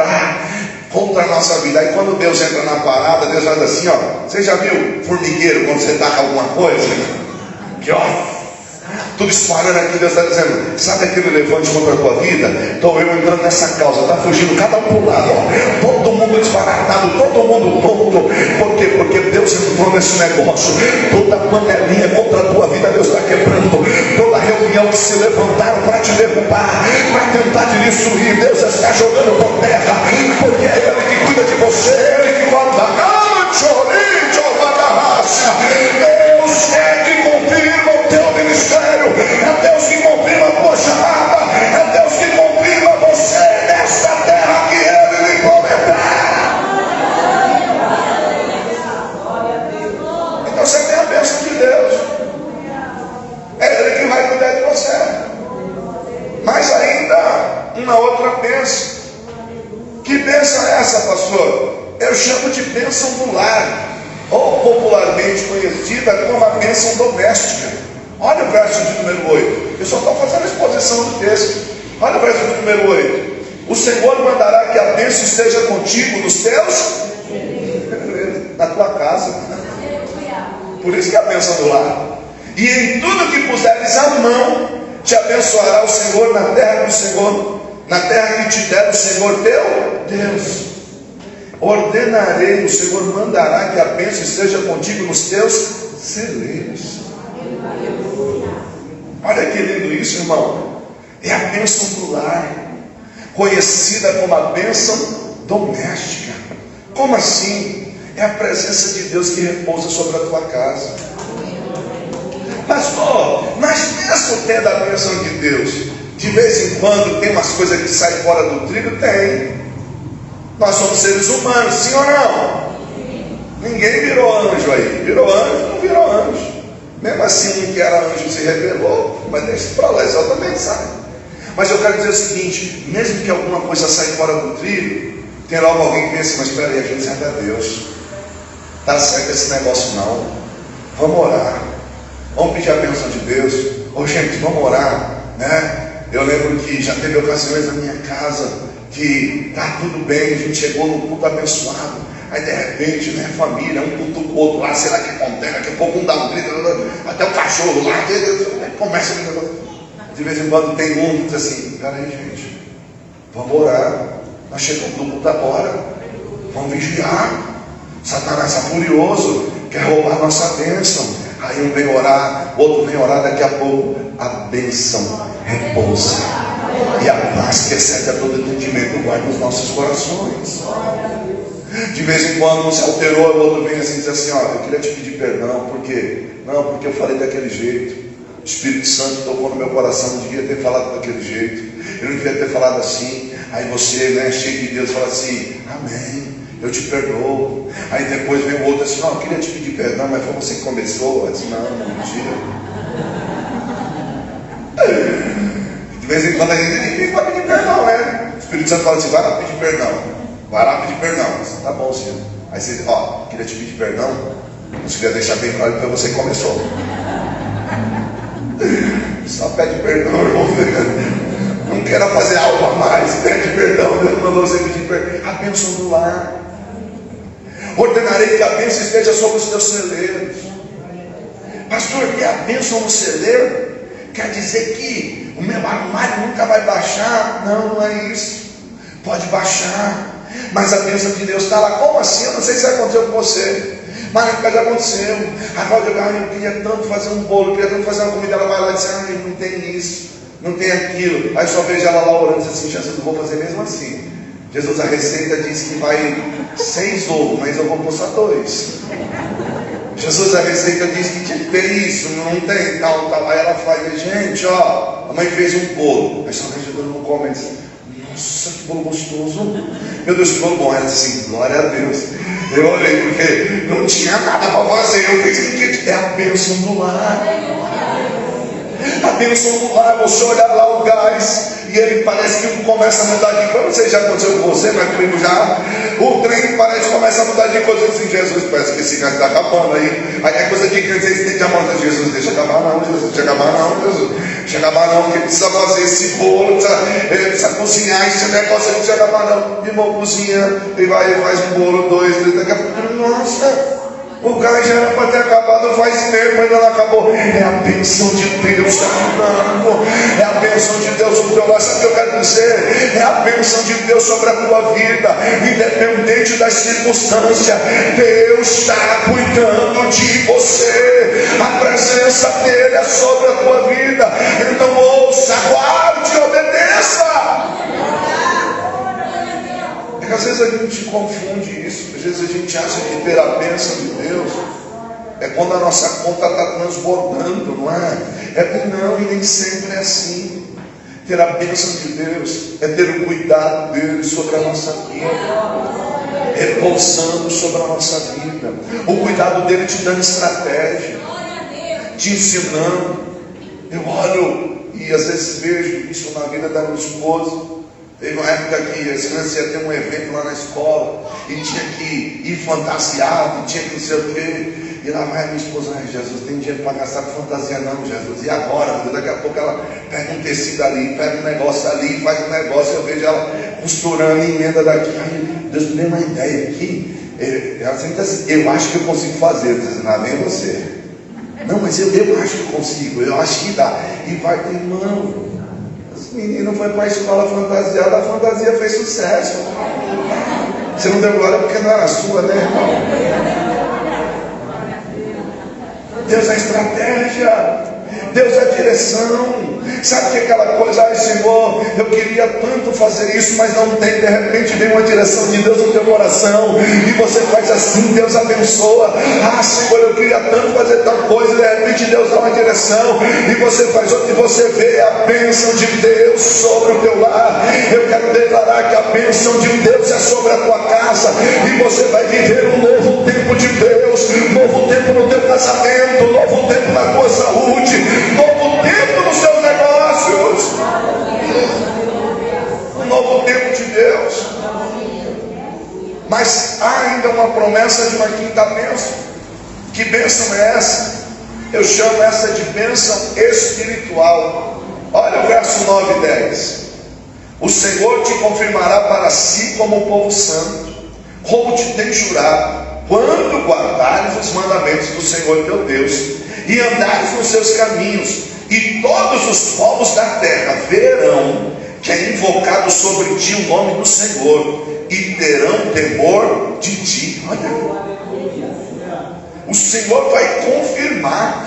contra a nossa vida. Aí quando Deus entra na parada, Deus faz assim, ó. Você já viu formigueiro quando você taca alguma coisa? Que ó, tudo espalhando aqui, Deus está dizendo, sabe aquele elefante contra a tua vida? Estou eu entrando nessa causa, está fugindo cada um para o lado, ó. Todo mundo desbaratado, todo mundo tonto. Por quê? Porque Deus entrou nesse negócio. Toda panelinha contra a tua vida, Deus está quebrando. Toda reunião que se levantaram para te derrubar, para tentar te destruir, Deus está jogando por terra, porque é Ele que cuida de você, é Ele que guarda a casa. Deus é que confirma o teu ministério, é Deus que confirma a tua chamada, é Deus que confirma você nesta terra que Ele lhe prometeu. Então você tem a bênção de Deus, é Ele que vai cuidar de você. Mas ainda uma outra bênção. Que bênção é essa, pastor? Eu chamo de bênção do lar, ou popularmente conhecida como a bênção doméstica. Olha o verso de número 8. Eu só estou fazendo a exposição do texto. Olha o verso de número 8. O Senhor mandará que a bênção esteja contigo nos teus, na tua casa. Por isso que é a bênção do lar. E em tudo que puseres a mão, te abençoará o Senhor na terra do Senhor, na terra que te der o Senhor teu Deus. Ordenarei, o Senhor mandará que a bênção esteja contigo nos teus celeiros. Olha que lindo isso, irmão. É a bênção do lar, conhecida como a bênção doméstica. Como assim? É a presença de Deus que repousa sobre a tua casa. Pastor, mas mesmo tendo a bênção de Deus, de vez em quando tem umas coisas que saem fora do trilho? Tem. Nós somos seres humanos, sim ou não? Ninguém virou anjo aí. Virou anjo, não virou anjo. Mesmo assim, um que era anjo se rebelou, mas deixa para lá, exatamente, sabe? Mas eu quero dizer o seguinte, mesmo que alguma coisa saia fora do trilho, tem logo alguém que pensa, mas espera aí, a gente serve a Deus. Está certo esse negócio não. Vamos orar. Vamos pedir a bênção de Deus. Ô gente, vamos orar, né? Eu lembro que já teve ocasiões na minha casa que tá tudo bem, a gente chegou num culto abençoado, aí de repente, né, família, um culto com o outro lá, sei lá que acontece, daqui a pouco um dá um grito, até o cachorro lá, começa a... De vez em quando tem um que diz assim, peraí gente, vamos orar, nós chegamos no culto agora, vamos vigiar, Satanás está furioso, quer roubar a nossa bênção. Aí um vem orar, o outro vem orar, daqui a pouco a bênção repousa. E a paz que excede a todo entendimento guarda os nossos corações. De vez em quando um se alterou, o outro vem assim e diz assim, ó, eu queria te pedir perdão, porque eu falei daquele jeito. O Espírito Santo tocou no meu coração, não devia ter falado daquele jeito, eu não devia ter falado assim. Aí você, né, cheio de Deus, fala assim, amém, eu te perdoo. Aí depois vem o outro assim, não, eu queria te pedir perdão, mas foi você que começou. Eu disse, não, mentira. De vez em quando a gente vai pedir perdão, né? O Espírito Santo fala assim, vai lá pedir perdão. Vai lá pedir perdão. Disse, tá bom, senhor. Aí você, ó, queria te pedir perdão, mas queria deixar bem claro que foi você que começou. Só pede perdão, irmão. Não quero fazer algo a mais, pede perdão. Deus mandou você pedir perdão. A bênção do lar. Ordenarei que a bênção esteja sobre os teus celeiros. Pastor, que a bênção no celeiro quer dizer que o meu armário nunca vai baixar? Não, não é isso. Pode baixar, mas a bênção de Deus está lá. Como assim? Eu não sei se aconteceu com você, mas já aconteceu. A Cláudia, eu queria tanto fazer um bolo, eu queria tanto fazer uma comida. Ela vai lá e diz, não tem isso, não tem aquilo. Aí só vejo ela lá orando e diz assim, Jesus, eu vou fazer mesmo assim. Jesus, a receita diz que vai 6 ovos, mas eu vou pôr só 2. Jesus, a receita diz que tinha que ter isso, não tem, tal. Aí ela faz, gente, ó, a mãe fez um bolo. Aí só vejo Jesus não come, e diz, nossa, que bolo gostoso. Meu Deus, que bolo bom. Ela disse assim, glória a Deus. Eu olhei, porque não tinha nada para fazer. Eu pensei que é a bênção do lar. A bênção do lar, você olhar lá o gás e ele parece que começa a mudar de cor. Não sei se já aconteceu com você, mas comigo já. O trem parece que começa a mudar de cor. Assim, Jesus, parece que esse gás está acabando aí. Aí é coisa de que vocês têm de amor de Jesus. Deixa acabar não, Jesus. Deixa acabar não, Jesus. Deixa acabar não, porque precisa fazer esse bolo, precisa cozinhar esse negócio, não precisa acabar não. Irmão, cozinha, e vai, faz um bolo, 2, 3, daqui a pouco, nossa. O gás já era para ter acabado faz tempo, ainda não acabou. É a bênção de Deus que está mudando. É a bênção de Deus sobre o teu lar. Sabe o que eu quero dizer? É a bênção de Deus sobre a tua vida, independente das circunstâncias. Deus está cuidando de você. A presença dele é sobre a tua vida. Então ouça, aguarde, obedeça. Às vezes a gente confunde isso, às vezes a gente acha que ter a bênção de Deus é quando a nossa conta está transbordando, não é? Não, e nem sempre é assim. Ter a bênção de Deus é ter o cuidado dele sobre a nossa vida, repousando sobre a nossa vida, o cuidado dele te dando estratégia, te ensinando. Eu olho e às vezes vejo isso na vida da minha esposa. Teve uma época que a criança ia ter um evento lá na escola e tinha que ir fantasiado, e tinha que não sei o quê. E lá vai a minha esposa: ai, Jesus, tem dinheiro para gastar com fantasia não, Jesus. E agora? Daqui a pouco ela pega um tecido ali, pega um negócio ali, faz um negócio. Eu vejo ela costurando, emenda daqui. Ai, Deus me deu uma ideia aqui. Ela sempre assim: eu acho que eu consigo fazer. Dizendo: ah, nem você. Não, mas eu acho que eu consigo, eu acho que dá. E vai, irmão. O menino foi para a escola fantasiada, a fantasia fez sucesso. Você não deu glória porque não era sua, né, irmão? Deus é estratégia, Deus é direção. Sabe que aquela coisa: ai, Senhor, eu queria tanto fazer isso, mas não tem. De repente vem uma direção de Deus no teu coração e você faz assim, Deus abençoa. Ah, Senhor, eu queria tanto fazer tal coisa, de repente Deus dá uma direção e você faz outra, e você vê a bênção de Deus sobre o teu lar. Eu quero declarar que a bênção de Deus é sobre a tua casa e você vai viver um novo tempo de Deus, novo tempo no teu casamento, novo tempo na tua saúde, novo tempo nos teus negócios, um novo tempo de Deus. Mas há ainda uma promessa de uma quinta bênção. Que bênção é essa? Eu chamo essa de bênção espiritual. Olha o verso 9 e 10. O Senhor te confirmará para si como povo santo, como te tem jurado, quando guardares os mandamentos do Senhor teu Deus e andares nos seus caminhos. E todos os povos da terra verão que é invocado sobre ti o nome do Senhor e terão temor de ti. Olha, o Senhor vai confirmar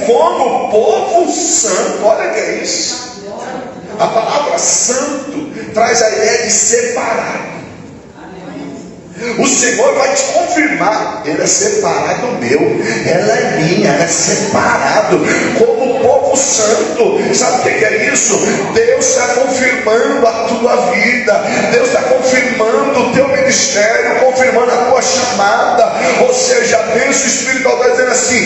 como povo santo. Olha que é isso. A palavra santo traz a ideia de separado. O Senhor vai te confirmar: ele é separado meu, ela é minha, ela é separado como povo santo. Sabe o que é isso? Deus está confirmando a tua vida, Deus está confirmando o teu ministério, confirmando a tua chamada. Ou seja, a bênção espiritual está dizendo assim: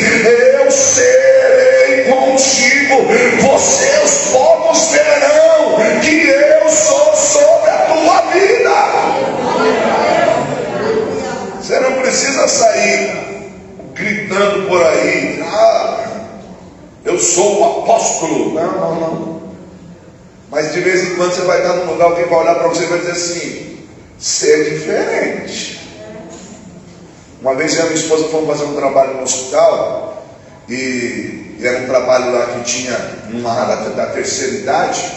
eu serei contigo, você, os povos verão que eu sou sobre a tua vida. Você não precisa sair gritando por aí: ah, eu sou o apóstolo. Não. Mas de vez em quando você vai estar num lugar, alguém vai olhar para você e vai dizer assim: ser diferente. Uma vez eu e a minha esposa fomos fazer um trabalho no hospital, e era um trabalho lá que tinha uma área da terceira idade,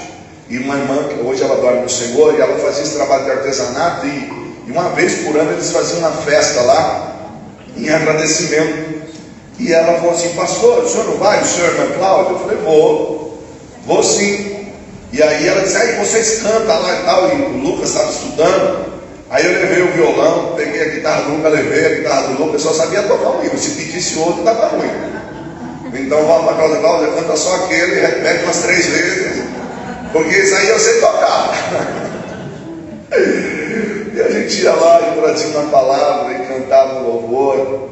e uma irmã, que hoje ela dorme no Senhor, e ela fazia esse trabalho de artesanato, e uma vez por ano eles faziam uma festa lá, em agradecimento. E ela falou assim: pastor, o senhor não vai? O senhor, irmã Cláudia? Eu falei: vou sim. E aí ela disse: aí vocês cantam lá e tal. E o Lucas estava estudando. Aí eu levei o violão, peguei a guitarra do Lucas, levei a guitarra do Lucas. Eu só sabia tocar um livro, se pedisse outro estava ruim. Então vamos para a Cláudia: Cláudia, canta só aquele, repete umas 3 vezes, porque isso aí eu sei tocar. E a gente ia lá e trazia uma palavra e cantava um louvor.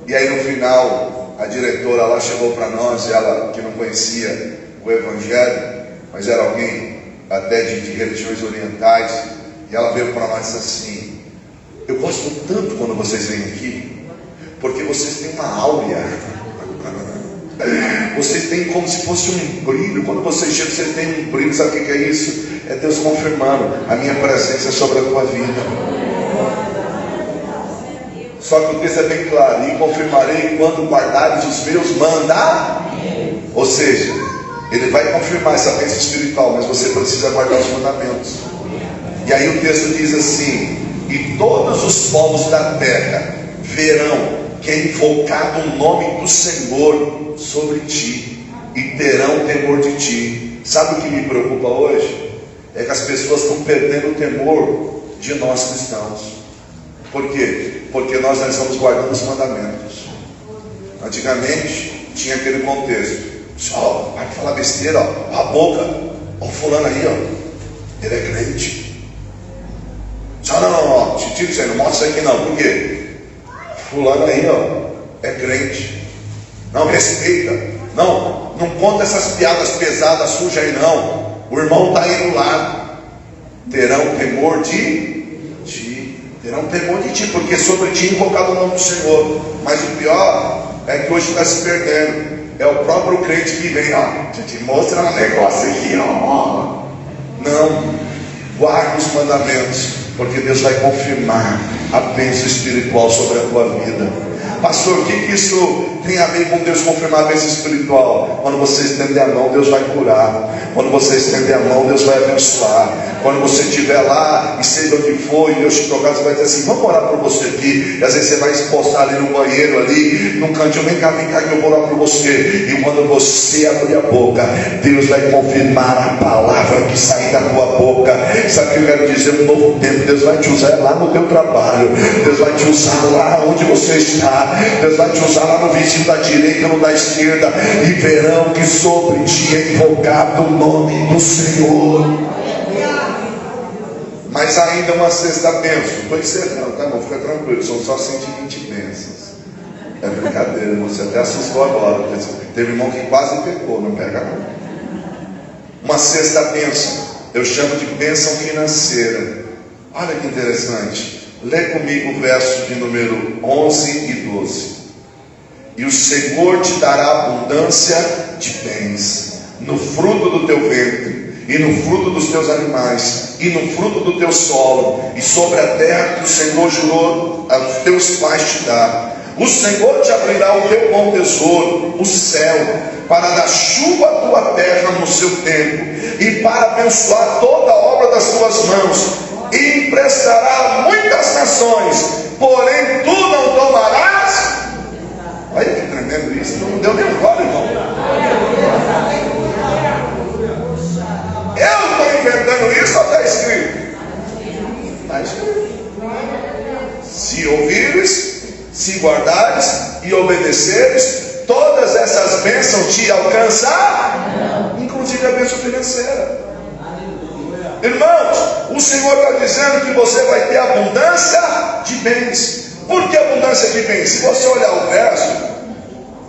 E aí no final a diretora lá chegou para nós, ela que não conhecia o Evangelho, mas era alguém até de religiões orientais, e ela veio para nós e disse assim: eu gosto tanto quando vocês vêm aqui, porque vocês têm uma áurea, vocês têm como se fosse um brilho. Quando vocês chegam, vocês têm um brilho. Sabe o que é isso? É Deus confirmando: a minha presença é sobre a tua vida. Só que o texto é bem claro: e confirmarei quando guardares os meus mandamentos. Ou seja, Ele vai confirmar essa bênção espiritual, mas você precisa guardar os mandamentos. E aí o texto diz assim: e todos os povos da terra verão que é invocado o nome do Senhor sobre ti, e terão temor de ti. Sabe o que me preocupa hoje? É que as pessoas estão perdendo o temor de nós cristãos. Por quê? Porque nós não estamos guardando os mandamentos. Antigamente tinha aquele contexto: ó, vai falar besteira, ó a boca, ó o fulano aí, ó, ele é crente. Só não, te tira isso aí, não mostra isso aqui não. Por quê? Fulano aí, ó, é crente. Não, respeita. Não conta essas piadas pesadas, sujas aí não. O irmão está aí do lado. Terão temor de ti. Terão temor de ti, porque sobre ti é invocado o nome do Senhor. Mas o pior é que hoje está se perdendo. É o próprio crente que vem, ó, deixa eu te mostrar um negócio aqui, ó. Não, guarde os mandamentos, porque Deus vai confirmar a bênção espiritual sobre a tua vida. Pastor, o que isso tem a ver com Deus confirmar a bênção espiritual? Quando você estender a mão, Deus vai curar. Quando você estender a mão, Deus vai abençoar. Quando você estiver lá e seja onde for, e Deus te tocar, você vai dizer assim: vamos orar por você aqui. E às vezes você vai expostar ali no banheiro, ali num cantinho: vem cá que eu vou orar por você. E quando você abrir a boca, Deus vai confirmar a palavra que sair da tua boca. Sabe o que eu quero dizer? Um novo tempo. Deus vai te usar lá no teu trabalho. Deus vai te usar lá onde você está. Deus vai te usar lá no vizinho da direita, no da esquerda. E verão que sobre ti é invocado o nome do Senhor. Mas ainda uma sexta bênção. Estou encerrando, tá bom? Fica tranquilo, são só 120 bênçãos. É brincadeira, irmão. Você até assustou agora. Teve irmão que quase pegou, não pega não. Uma sexta bênção, eu chamo de bênção financeira. Olha que interessante. Lê comigo o verso de número 11 e 12. E o Senhor te dará abundância de bens no fruto do teu ventre, e no fruto dos teus animais, e no fruto do teu solo, e sobre a terra que o Senhor jurou aos teus pais te dar. O Senhor te abrirá o teu bom tesouro, o céu, para dar chuva à tua terra no seu tempo, e para abençoar toda a obra das tuas mãos, e emprestará a muitas nações, porém tu não tomarás. Olha que tremendo isso, não deu nem glória, irmão. Eu estou inventando isso ou está escrito? Está escrito. Se ouvires, se guardares e obedeceres, todas essas bênçãos te alcançarão, inclusive a bênção financeira. Irmãos, o Senhor está dizendo que você vai ter abundância de bens. Por que abundância de bens? Se você olhar o verso,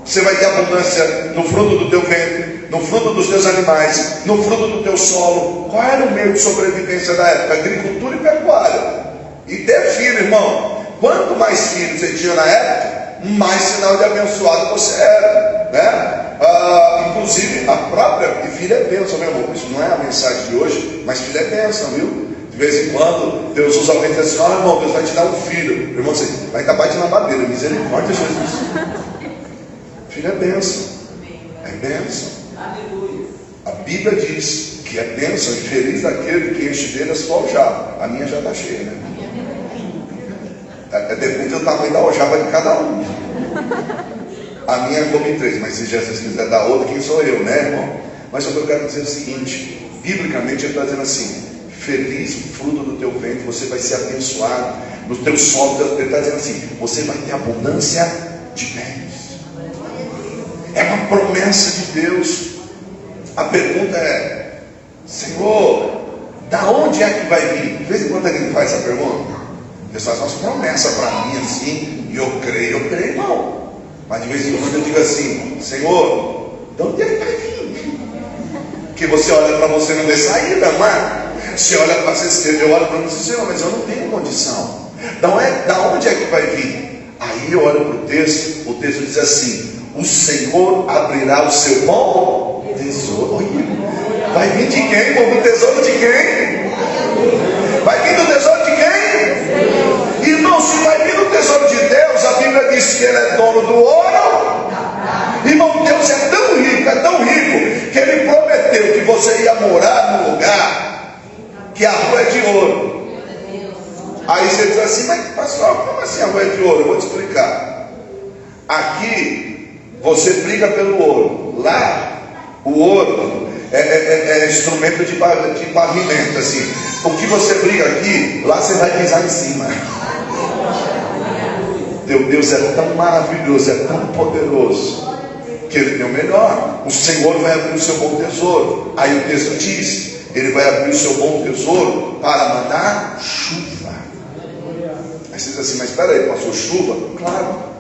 você vai ter abundância no fruto do teu ventre, no fruto dos teus animais, no fruto do teu solo. Qual era o meio de sobrevivência da época? Agricultura e pecuária. E ter filho, irmão. Quanto mais filhos você tinha na época, mais sinal de abençoado você era, né? Inclusive a própria, e filho é bênção, meu irmão. Isso não é a mensagem de hoje, mas filho é bênção, viu? De vez em quando Deus usa alguém e diz assim: olha, irmão, Deus vai te dar um filho. Irmão, você vai acabar de na madeira, misericórdia, Jesus. Filho é bênção, é bênção. A Bíblia diz que é bênção e feliz daquele que enche dele a sua aljava. A minha já está cheia, né? Depende do tamanho da aljava de cada um. A minha come 3, mas se Jesus quiser dar outra, quem sou eu, né, irmão? Mas o que eu quero dizer é o seguinte: biblicamente ele está dizendo assim: feliz o fruto do teu ventre, você vai ser abençoado. No teu solo, ele está dizendo assim: você vai ter abundância de bens. É uma promessa de Deus. A pergunta é: Senhor, da onde é que vai vir? De vez em quando ele faz essa pergunta. Deus faz umas promessas para mim assim, e eu creio, não. Mas de vez em quando eu digo assim: Senhor, de onde é que vai vir? Que você olha para você não ver saída, não é? Você olha para você, eu olho para você e digo: Senhor, mas eu não tenho condição. Da onde é que vai vir? Aí eu olho para o texto diz assim: o Senhor abrirá o seu bom tesouro. Vai vir de quem? Do tesouro de quem? Vai vir do tesouro de quem? Irmão, se vai vir do tesouro de Deus, a Bíblia diz que Ele é dono do ouro. Irmão, Deus é tão rico, que Ele prometeu que você ia morar num lugar que a rua é de ouro. Aí você diz assim: mas pastor, como assim a rua é de ouro? Eu vou te explicar. Aqui você briga pelo ouro. Lá o ouro é instrumento de pavimento, assim. O que você briga aqui, lá você vai pisar em cima. Teu Deus é tão maravilhoso, é tão poderoso, que Ele tem o melhor. O Senhor vai abrir o seu bom tesouro. Aí o texto diz: Ele vai abrir o seu bom tesouro para mandar chuva. Aí você diz assim: mas espera aí, passou chuva? Claro.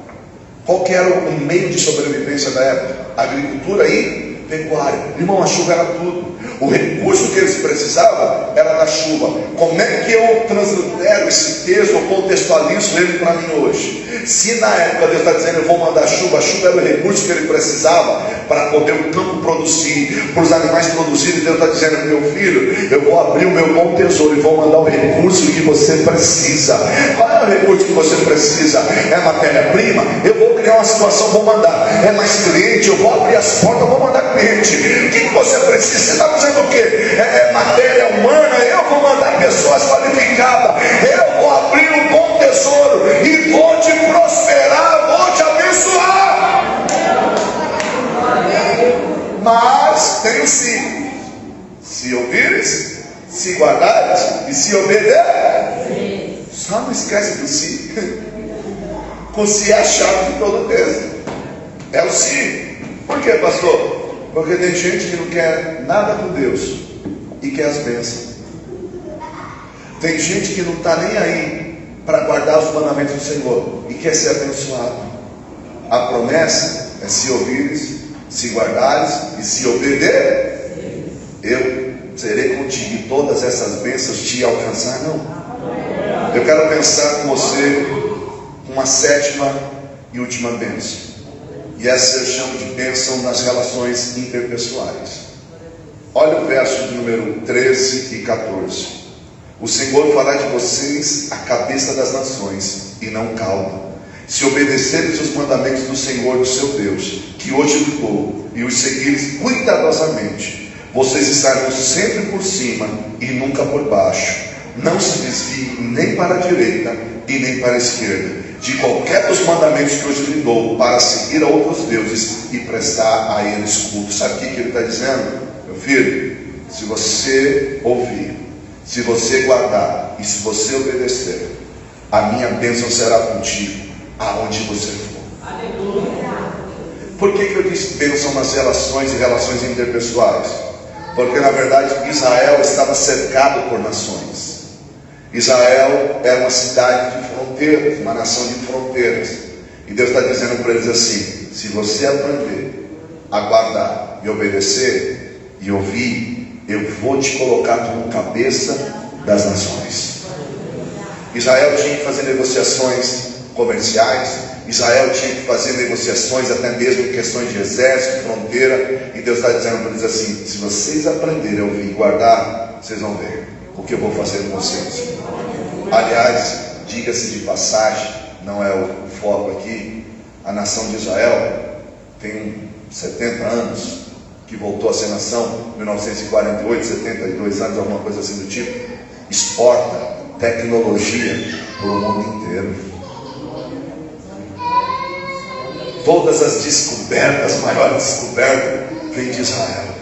Qual que era o meio de sobrevivência da época? Agricultura e pecuária. Irmão, a chuva era tudo. O recurso que eles precisavam era da chuva. Como é que eu translitero esse texto, eu contextualizo ele para mim hoje? Se na época Deus está dizendo: eu vou mandar chuva, a chuva era o recurso que ele precisava para poder o campo produzir, para os animais produzirem. Deus está dizendo: meu filho, eu vou abrir o meu bom tesouro e vou mandar o recurso que você precisa. Qual é o recurso que você precisa? É matéria-prima? Eu vou criar uma situação, vou mandar. É mais cliente? Eu vou abrir as portas, eu vou mandar cliente. O que você precisa? Você está dizendo o quê? É matéria humana? Eu vou mandar pessoas qualificadas. Eu vou abrir um bom tesouro e vou te prosperar, vou te abençoar. Mas tem o se ouvires, se guardares e se obedecer. Só não esquece do se. O se é a chave de todo o texto. É o se. Por quê, pastor? Porque tem gente que não quer nada com Deus e quer as bênçãos. Tem gente que não está nem aí para guardar os mandamentos do Senhor e quer ser abençoado. A promessa é: se ouvires, se guardares e se obedecer, eu serei contigo e todas essas bênçãos te alcançarão. Eu quero pensar com você uma sétima e última bênção. E essa eu chamo de bênção nas relações interpessoais. Olha o verso de número 13 e 14. O Senhor fará de vocês a cabeça das nações e não cauda, se obedecerem os mandamentos do Senhor, do seu Deus, que hoje lhe dou, e os seguires cuidadosamente. Vocês estarão sempre por cima e nunca por baixo. Não se desviem nem para a direita e nem para a esquerda de qualquer dos mandamentos que hoje lhe dou, para seguir a outros deuses e prestar a eles culto. Sabe o que ele está dizendo? Meu filho, se você ouvir, se você guardar e se você obedecer, a minha bênção será contigo aonde você for. Aleluia. Por que eu disse bênção nas relações e relações interpessoais? Porque na verdade Israel estava cercado por nações. Israel era uma cidade de fronteiras, uma nação de fronteiras. E Deus está dizendo para eles assim: se você aprender a guardar e obedecer e ouvir, eu vou te colocar como cabeça das nações. Israel tinha que fazer negociações comerciais. Israel tinha que fazer negociações até mesmo em questões de exército, fronteira. E Deus está dizendo para eles assim: se vocês aprenderem a ouvir e guardar, vocês vão ver o que eu vou fazer com vocês. Aliás, diga-se de passagem, não é o foco aqui, a nação de Israel tem 70 anos que voltou a ser nação, 1948, 72 anos, alguma coisa assim do tipo. Exporta tecnologia para o mundo inteiro. Todas as descobertas, as maiores descobertas, vêm de Israel.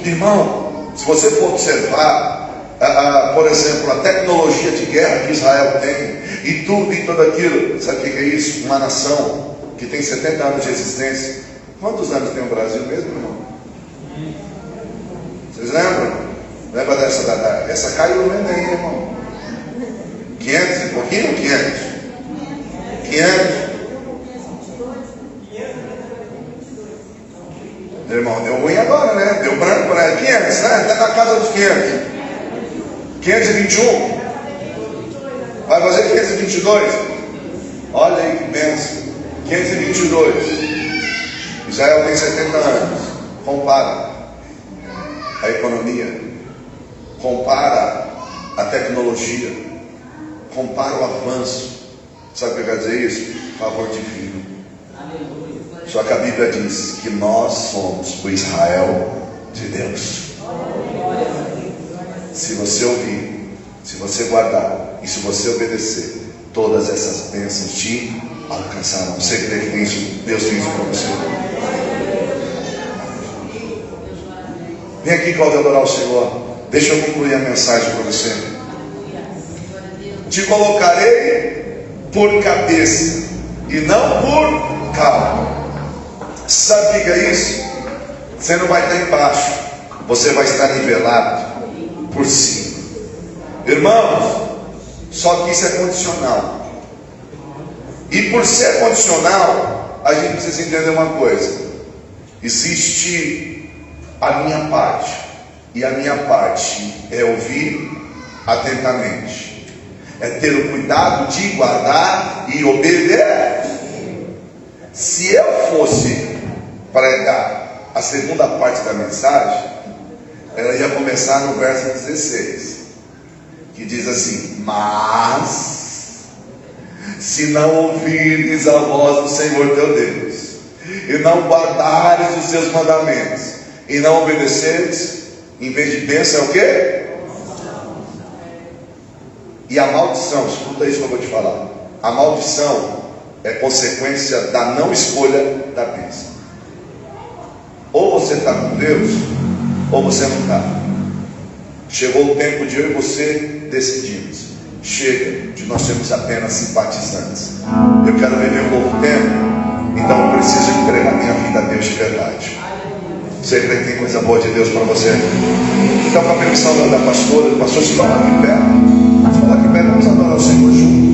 Irmão, se você for observar, por exemplo, a tecnologia de guerra que Israel tem, e tudo e tudo aquilo, sabe o que é isso? Uma nação que tem 70 anos de existência. Quantos anos tem o Brasil mesmo, irmão? Vocês lembram? Lembra dessa? Essa caiu no Enem, irmão. 500 e pouquinho? 500? né? Deu branco, né? 500, né? Está na casa dos 500. 521. Vai fazer 522? Olha aí que bênção. 522. Israel tem 70 anos. Compara a economia, compara a tecnologia, compara o avanço. Sabe o que quer dizer isso? Favor divino. Só que a Bíblia diz que nós somos o Israel de Deus. Se você ouvir, se você guardar e se você obedecer, todas essas bênçãos te alcançarão. Você crê que tem isso? Deus tem isso para você? Vem aqui, Cláudio, adorar o Senhor. Deixa eu concluir a mensagem para você. Te colocarei por cabeça e não por cauda. Sabe o que é isso? Você não vai estar embaixo, você vai estar nivelado por cima. Irmãos, só que isso é condicional. E por ser condicional, a gente precisa entender uma coisa: existe a minha parte, e a minha parte é ouvir atentamente, é ter o cuidado de guardar e obedecer. Se eu fosse pregar a segunda parte da mensagem, ela ia começar no verso 16, que diz assim: mas se não ouvires a voz do Senhor teu Deus, e não guardares os seus mandamentos, e não obedeceres, em vez de bênção é o quê? E a maldição, escuta isso que eu vou te falar. A maldição é consequência da não escolha da bênção. Ou você está com Deus, ou você não está. Chegou o tempo de eu e você decidirmos. Chega de nós sermos apenas simpatizantes. Eu quero viver um novo tempo, então eu preciso entregar minha vida a Deus de verdade. Você crê que tem coisa boa de Deus para você? Então, com a permissão da pastora, o pastor, se coloca aqui perto. Se coloca aqui perto, vamos adorar o Senhor junto.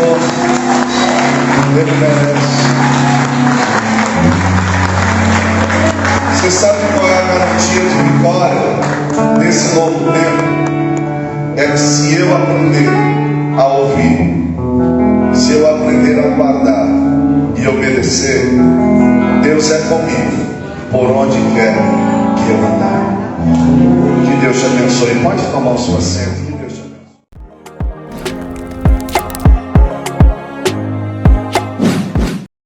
Senhor. Ele merece. Você sabe qual é a garantia de vitória desse novo tempo? É que se eu aprender a ouvir, se eu aprender a guardar e obedecer, Deus é comigo por onde quer que eu andar. Que Deus te abençoe. Pode tomar o seu assento.